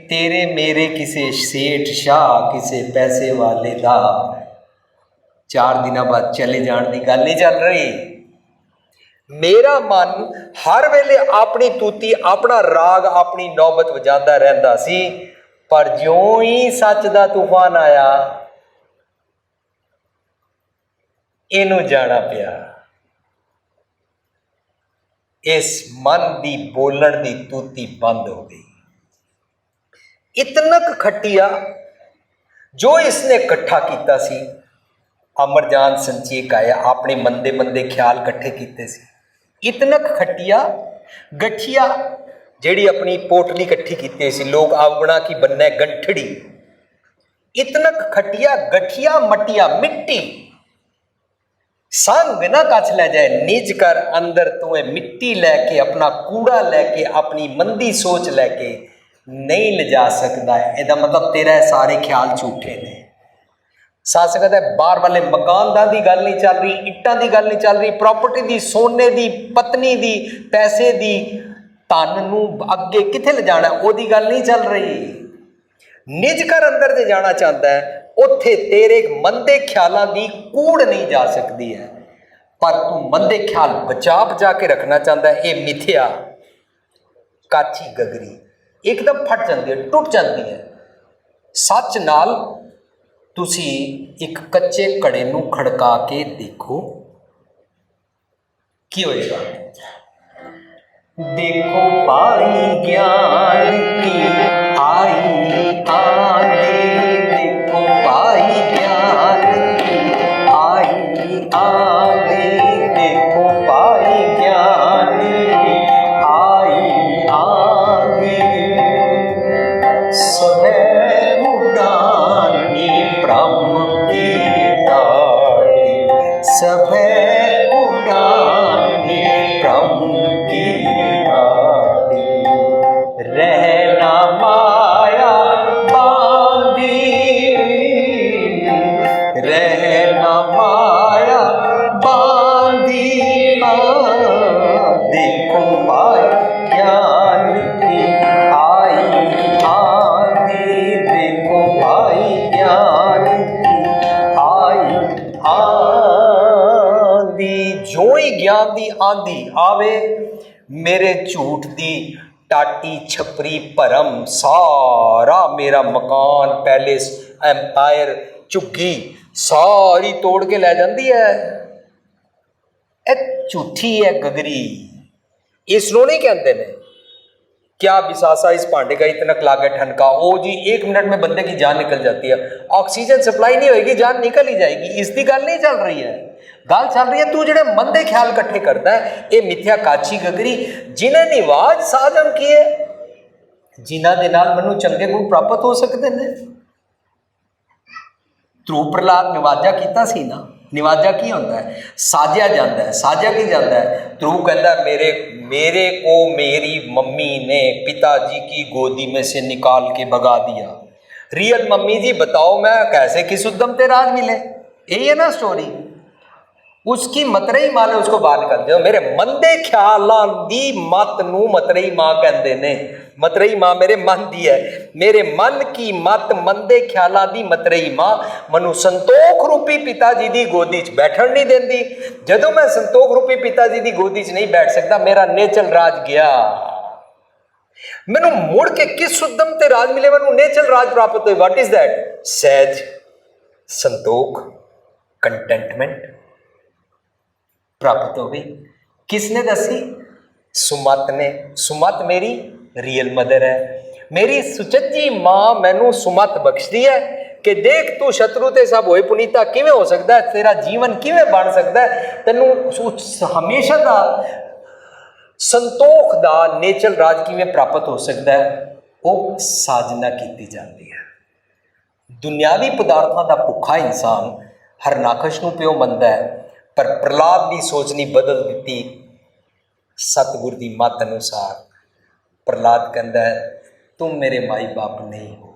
तेरे मेरे किसी सेठ शाह किसी पैसे वाले दा 4 दिन बाद चले जाने की गल नहीं चल रही मेरा मन हर वेले अपनी तूती अपना राग अपनी नौबत वजांदा रहंदा सी पर ज्यों ही सच दा तूफान आया इनू जाना पिया इस मन दी बोलण दी तूती बंद हो गई इतनक खटिया जो इसने इकट्ठा किया सी अमरजान संचेक आया अपने मंदे मंदे ख्याल इकट्ठे किए सी इतनक खटिया गठिया जेड़ी अपनी पोटली इकट्ठी की सी लोग आवगणा की बनना गंठड़ी इतनक खटिया गठिया मटिया मिट्टी संग ना कछ ले जाए निज कर अंदर तू मिट्टी लैके अपना कूड़ा लैके अपनी मंदी सोच लैके नहीं ले जा सकता है ਇਹਦਾ मतलब तेरा सारे ख्याल झूठे ने साथ सकता है बाहर वाले मकान की गल नहीं चल रही इट्टां की गल नहीं चल रही प्रॉपर्टी की सोने की पत्नी की पैसे की धन नूं अगे कित्थे ले जाना ओदी गल नहीं चल रही निज कर अंदर जे जाना चाहता है उत्थे तेरे मंदे ख्यालों की कूड़ नहीं जा सकती है पर तू मंदे ख्याल बचा बचा के रखना चाहता है ये मिथ्या काची गगरी एकदम फट जाती है टुट जाती है सच नाल तुसी एक कच्चे घड़े नूं खड़का के देखो की होएगा? देखो पाई ज्ञान की आई आंधी, देखो पाई ज्ञान की आई आंधी, देखो पाई ज्ञान की आई आंधी, सदैव उड़ानी ब्रह्म की डाली, सदैव उड़ानी ब्रह्म की डाली, रहना माया बांधी, रहना माया बांधी, देखो पाई ज्ञान की आई आंधी, देखो पाई ज्ञान की आई आंधी, जो ही ज्ञान दी आंधी आवे, मेरे झूठ दी टाटी छपरी भरम सारा मेरा मकान पैलेस एम्पायर झुग्गी सारी तोड़ के लै जाती है। ਇਹ ਝੂਠੀ है गगरी, इसनों नहीं कहते ने क्या बिसासा इस भांडे का इतना लागे ठनका, ओ जी 1 मिनट में बंदे की जान निकल जाती है, ऑक्सीजन सप्लाई नहीं होगी जान निकल ही जाएगी। इसकी गल नहीं चल रही है, गल चल रही है तू जेडे मंदे ख्याल इकट्ठे करता है, ये मिथ्या काची गगरी जिन्हें निवाज साधन किए, जिन्हां दे नाल मैनूं चंगे गुण प्राप्त हो सकते हैं। ध्रुव प्रहलाद निवाजा कीता सी ना, निवाजा की होता है? साजिया जाता है। साजिया की जाता है? ध्रुव कहता है मेरे को मेरी मम्मी ने पिताजी की गोदी में से निकाल के भगा दिया। रियल मम्मी जी बताओ मैं कैसे किस उद्यम ते राज मिले, यही है ना स्टोरी। उसकी मतरेई मां ने उसको बाहर निकाल दिया। मेरे मंदे ख्यालां दी मत नूं मतरेई मां कहंदे ने। मतरेई मां मेरे मन दी है, मेरे मन की मत मंदे ख्यालां दी मतरेई मां मनु संतोख रूपी पिता जी दी गोदी च बैठण नहीं देंदी। जदों मैं संतोख रूपी पिता जी दी गोदी च नहीं बैठ सकता, मेरा नेचल राज गया। मैनू मुड़ के किस उद्यम ते राज मिले, मैनू नेचल राज प्राप्त हुए। What is that? सहज संतोख कंटेंटमेंट प्राप्त हो गई। किसने दसी? सुमत ने। सुमत मेरी रियल मदर है। मेरी सुचज्जी मां मैनू सुमत बख्शदी है कि देख तू शत्रु ते सब होए पुनीता किवें हो सकता है, तेरा जीवन किवें बन सकता है, तेनू हमेशा दा संतोख दा नेचल राज किवें प्राप्त हो सकता है, वो साधना की जाती है। दुनियावी पदार्थों का भुखा इंसान हरनाकश नूं प्यो मनदा है, पर प्रहलाद की सोच नहीं बदल दी सतगुर की मत अनुसार। प्रहलाद कहता है तुम मेरे माई बाप नहीं हो,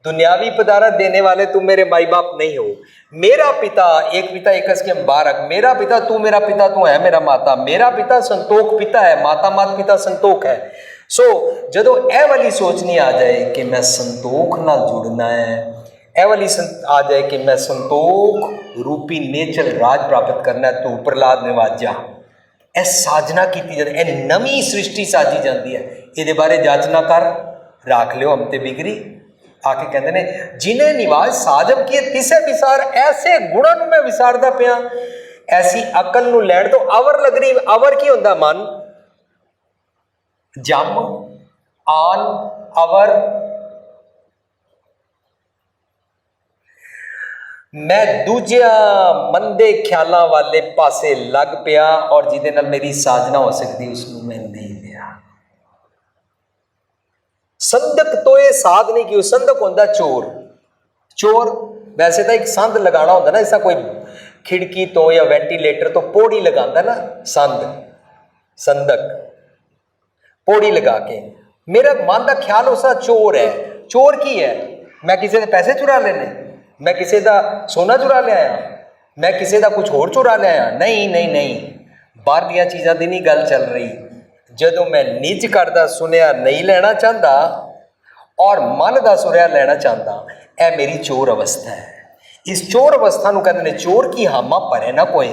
दुनियावी पदार्थ देने वाले तुम मेरे माई बाप नहीं हो। मेरा पिता एक के मुबारक, मेरा पिता तू मेरा पिता, तू है मेरा माता। मेरा पिता संतोख पिता है, माता मात पिता संतोख है। सो जदों ए वाली सोच नहीं आ जाए कि मैं संतोख नाल जुड़ना है, ए वाली आ जाए कि मैं संतोख रूपी नेचर राज प्राप्त करना है, तो प्रहलाद निवाजा ए साजना की जाती है, नवी सृष्टि साजी जाती है। ये बारे जाचना कर राख लियो हम ते बिगरी। आके कहते ने जिन्हें निवाज साजम किए तिसे विसार, ऐसे गुणों में मैं विसारदा पिया, ऐसी अकल नूं लैण तो अवर लग रही। अवर की होंदा? मन, जम, आन, अवर। मैं दूजिया मंदे ख्यालों वाले पासे लग पिया और जिहदे नाल मेरी साधना हो सकती उसनूं मैं नहीं लिया। संदक तो ये साध नहीं की। संदक होंदा चोर। चोर वैसे तो एक संद लगाना होंदा ना, ऐसा कोई खिड़की तो या वेंटीलेटर तो पौड़ी लगाता ना, संद संदक पौड़ी लगा के। मेरा मन का ख्याल उसका चोर है। चोर की है? मैं किसी के पैसे चुरा लेने, मैं किसी का सोना चुरा ले आया, मैं किसी का कुछ होर चुरा ले आया? नहीं नहीं नहीं, बाहर दियां चीज़ां दी नहीं गल चल रही। जदों मैं निज करदा सुनिया नहीं लेना चाहता और मन का सुनिया लेना चाहता, यह मेरी चोर अवस्था है। इस चोर अवस्था नूं कहते हैं चोर की हामा भरे ना कोई।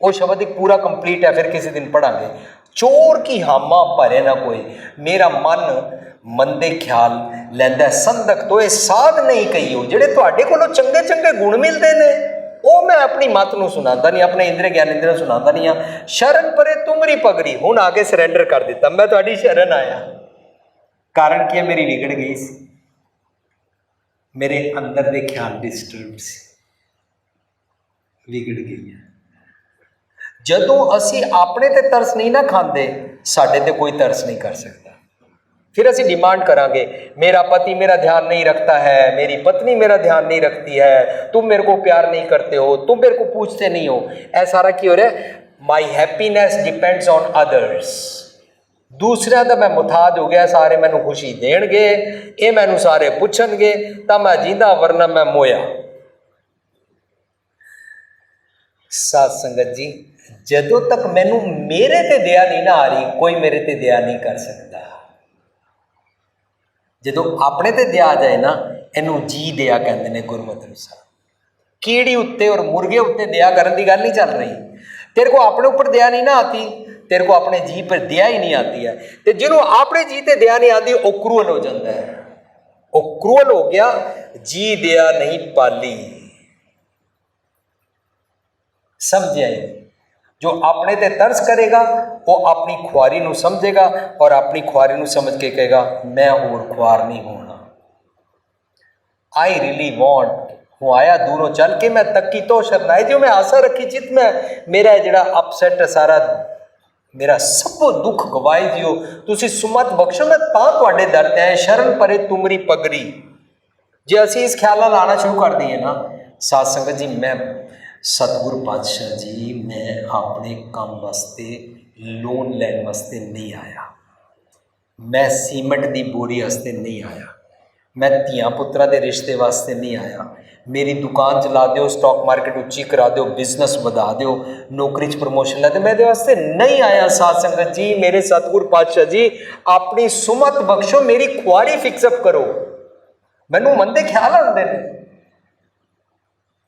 वो शब्द एक पूरा कंप्लीट है, फिर किसी दिन पढ़ांगे। चोर की हामा भरे ना कोई। मेरा मन मंदे ख्याल लैंदा। संदक तो ये साध नहीं कही हो, जिहड़े तुहाडे कोलों चंगे चंगे गुण मिलते हैं, ਉਹ ਮੈਂ ਆਪਣੀ ਮਤ ਨੂੰ ਸੁਣਾਉਂਦਾ ਨਹੀਂ, ਆਪਣੇ ਇੰਦਰੇ ਗਿਆਨੇਂਦਰ ਨੂੰ ਸੁਣਾਉਂਦਾ ਨਹੀਂ ਆ। ਸ਼ਰਨ ਪਰੇ ਤੁਮਰੀ ਪਗੜੀ, ਹੁਣ ਆ ਕੇ ਸਰੈਂਡਰ ਕਰ ਦਿੱਤਾ, ਮੈਂ ਤੁਹਾਡੀ ਸ਼ਰਨ ਆਇਆ। ਕਾਰਨ ਕੀ ਹੈ? ਮੇਰੀ ਵਿਗੜ ਗਈ ਸੀ, ਮੇਰੇ ਅੰਦਰ ਦੇ ਖਿਆਲ ਡਿਸਟਰਬ ਸੀ, ਵਿਗੜ ਗਈ ਹੈ। ਜਦੋਂ ਅਸੀਂ ਆਪਣੇ ਤੇ ਤਰਸ ਨਹੀਂ ਨਾ ਖਾਂਦੇ, ਸਾਡੇ ਤੇ ਕੋਈ ਤਰਸ ਨਹੀਂ ਕਰ ਸਕਦਾ। फिर असी डिमांड करांगे, मेरा पति मेरा ध्यान नहीं रखता है, मेरी पत्नी मेरा ध्यान नहीं रखती है, तुम मेरे को प्यार नहीं करते हो, तुम मेरे को पूछते नहीं हो। ऐ सारा की हो रहा है, my happiness depends on others. दूसरिਆਂ ਦਾ ਮੈਂ ਮੁਹਤਾਜ ਹੋ ਗਿਆ, ਸਾਰੇ ਮੈਨੂੰ ਖੁਸ਼ੀ ਦੇਣਗੇ, ਇਹ ਮੈਨੂੰ ਸਾਰੇ ਪੁੱਛਣਗੇ ਤਾਂ ਮੈਂ ਜਿੰਦਾ, ਵਰਨਾ ਮੈਂ ਮੋਇਆ। ਸਾਧ ਸੰਗਤ ਜੀ, ਜਦੋਂ ਤੱਕ ਮੈਨੂੰ ਮੇਰੇ ਤੇ ਦਇਆ ਨਹੀਂ ਨਾ ਆ ਰਹੀ, ਕੋਈ ਮੇਰੇ ਤੇ ਦਇਆ ਨਹੀਂ ਕਰ ਸਕਦਾ। ਜਦੋਂ ਆਪਣੇ ਤੇ ਦਇਆ ਆ ਜਾਏ ਨਾ, ਇਹਨੂੰ ਜੀ ਦਇਆ ਕਹਿੰਦੇ ਨੇ ਗੁਰਮਤਿ ਅਨੁਸਾਰ। ਕੀੜੀ ਉੱਤੇ ਔਰ ਮੁਰਗੇ ਉੱਤੇ ਦਇਆ ਕਰਨ ਦੀ ਗੱਲ ਨਹੀਂ ਚੱਲ ਰਹੀ। तेरे को अपने ऊपर दया नहीं ना आती, तेरे को अपने जी पर दया ही नहीं आती है। तो जिन्हों अपने जी ते दया नहीं आती, वो क्रूअल हो जाता है, वो क्रूअल हो गया, जी दया नहीं पाली। समझे? जो अपने ते तरस करेगा वो अपनी खुआरी नूं समझेगा और अपनी खुआरी नूं समझ के कहेगा मैं होर खुआर नहीं होना। आई रियली वॉन्ट, हूँ आया दूरों चल के, मैं तकी तो शरनाई जो मैं आशा रखी जित में मेरा जिहड़ा अपसैट सारा, मेरा सब दुख गवाए जियो, तुसी सुमत बख्शो, मैं तां तुहाडे दर ते आया। शरण परे तुमरी पगड़ी, जे असी इस ख्याल नाल आना शुरू कर दईए ना साध संगत जी, मैं सतगुरु पातशाह जी, मैं अपने काम वास्ते लोन लैन वास्ते नहीं आया, मैं सीमेंट की बोरी वास्ते नहीं आया, मैं धियां पुत्रा के रिश्ते वास्ते नहीं आया। मेरी दुकान चला दो, स्टॉक मार्केट उच्ची करा दो, बिजनेस बढ़ा दो, नौकरी च प्रमोशन ला दो, मैं वास्ते नहीं आया। साध संगत जी, मेरे सतगुरु पातशाह जी, अपनी सुमत बख्शो, मेरी खुआरी फिक्सअप करो। मैनू मंदे ख्याल आते हैं,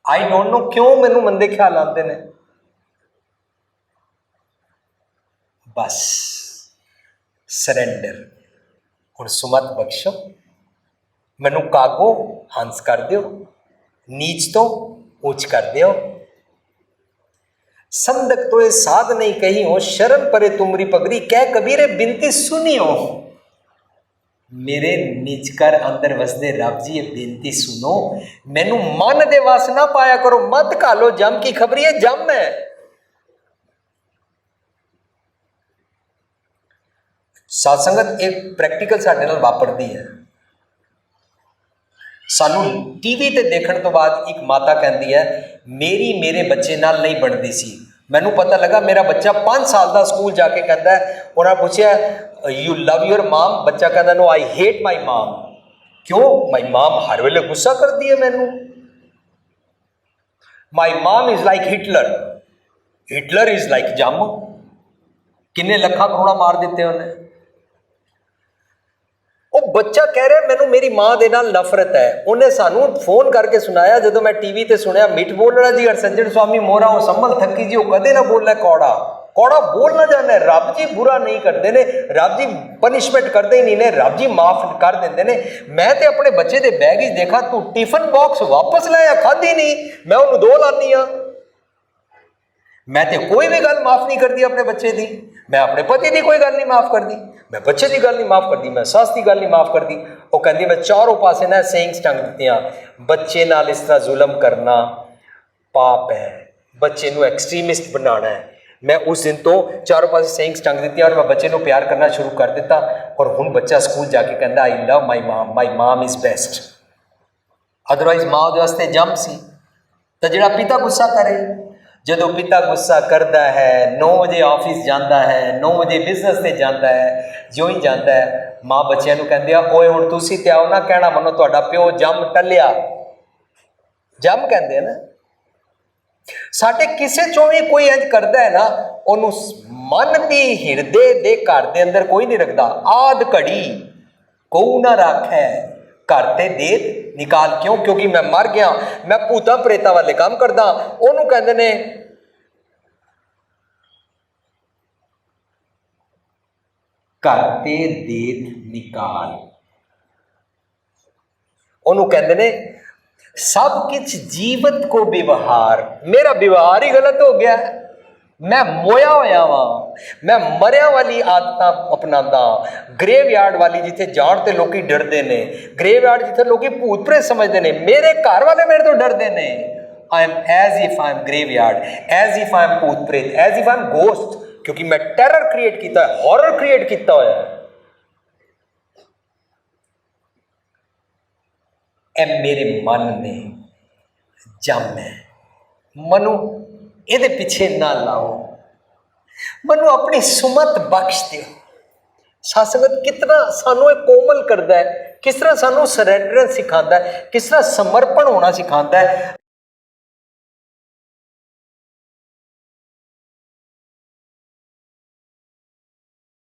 आई डोंट नो क्यों मैनू मंदे ख्याल आते हैं। बस सरेंडर, हुण सुमत बख्शो, मैनू कागो हंस कर दियो, नीच तो ऊंच कर दियो। संदक तो ये साध नहीं कही हो, शरण परे तुमरी पगड़ी, कह कबीरे बिनती सुनियो। मेरे निज कर अंदर वसदे रब जी, ये बेनती सुनो, मैनू मन दे वस ना पाया करो, मत घालो जम की खबरी, है जम है। साध संगत, एक प्रैक्टिकल साडे नाल वापरदी है। सानू टीवी ते देखण तो बाद एक माता कहती है, मेरी मेरे बच्चे नाल नहीं बनती सी। मैनू पता लगा मेरा बच्चा 5 साल का स्कूल जाके कहता है, उन्होंने पूछा यू लव योर माम, बच्चा कहता नो आई हेट माई माम। क्यों? माई माम हर वेले गुस्सा करती है मैनू। माई माम is like Hitler, Hitler is like जम। किन्ने लखा करोड़ा मार दिते उन्हें। वो बच्चा कह रहा मैनू मेरी माँ दे नाल नफरत है। उन्हें सानू फोन करके सुनाया, जो मैं टीवी ते सुनिया, मिठ बोलना जी हरसंजन स्वामी मोरा वो संभल थकी जी, वो कदे ना बोलना कौड़ा, कौड़ा बोलना जाना। रब जी बुरा नहीं करते ने, रब जी पनिशमेंट करते ही नहीं ने, रब जी माफ कर देंगे ने। मैं तो अपने बच्चे के बैग ही देखा, तू टिफन बॉक्स वापस लाया, खाधी नहीं, मैं उन्होंने 2 लानी हाँ। मैं तो कोई भी गल माफ नहीं करती अपने बच्चे की, मैं अपने पति की कोई गल नहीं माफ करती, मैं बच्चे की गल नहीं माफ करती, मैं सस की गल नहीं माफ करती। वो कहती मैं चारों पासे ना सेइंग्स टंग दित्तियां, बच्चे नाल इस तरह जुल्म करना पाप है, बच्चे नूं एक्सट्रीमिस्ट बनाना है। मैं उस दिन तो चारों पासे सेइंग्स टंग दित्तियां और मैं बच्चे नूं प्यार करना शुरू कर दिता। और हुण बच्चा स्कूल जाके कहता आई लव माई माम इज़ बेस्ट। अदरवाइज माँ दे वास्ते जम सी। तो जिहड़ा पिता गुस्सा करे, जदों पिता गुस्सा करता है, 9 बजे ऑफिस जाता है, 9 बजे बिजनेस से जाता है, जो ही जाता है माँ बच्चों को कहती है ओए हुण तुसीं ते आओ ना, कहना मनो तुहाडा प्यो जम टलिया। जम कहते हैं ना। साडे किसे चों भी कोई इंज करता है ना, उन्होंने मन की हिरदे दे घर दे अंदर कोई नहीं रखता। आद घड़ी कोऊ ना राखै, घर ते देत निकाल। क्यों? क्योंकि मैं मर गया, मैं भूतां प्रेतां वाले काम करदा। उन्होंने कहते ने घर ते देत निकाल। उन्होंने कहते ने सब कुछ जीवत को व्यवहार, मेरा व्यवहार ही गलत हो गया है। मैं मोया होया वां, मैं मरिया वाली आदत अपनादा, ग्रेवयार्ड वाली जिथे जान ते लोग डरते ने, ग्रेवयार्ड जिथे लोग भूत प्रेत समझते हैं, मेरे घर वाले मेरे तो डरते ने। I am as if I am graveyard, as if I am भूत प्रेत, as if I am ghost, क्योंकि मैं टेरर क्रिएट किया है, हॉरर क्रिएट किया होया है। ए मेरे मन ने जम है, मनु ਇਹਦੇ ਪਿੱਛੇ ਨਾ ਲਾਓ, ਮੈਨੂੰ ਆਪਣੀ ਸੁਮਤ ਬਖਸ਼ ਦਿਓ। ਸਤਸੰਗਤ ਕਿਤਨਾ ਸਾਨੂੰ ਇਹ ਕੋਮਲ ਕਰਦਾ ਹੈ, ਕਿਸ ਤਰ੍ਹਾਂ ਸਾਨੂੰ ਸਰੈਂਡਰ ਸਿਖਾਉਂਦਾ ਹੈ, ਕਿਸ ਤਰ੍ਹਾਂ ਸਮਰਪਣ ਹੋਣਾ ਸਿਖਾਉਂਦਾ ਹੈ।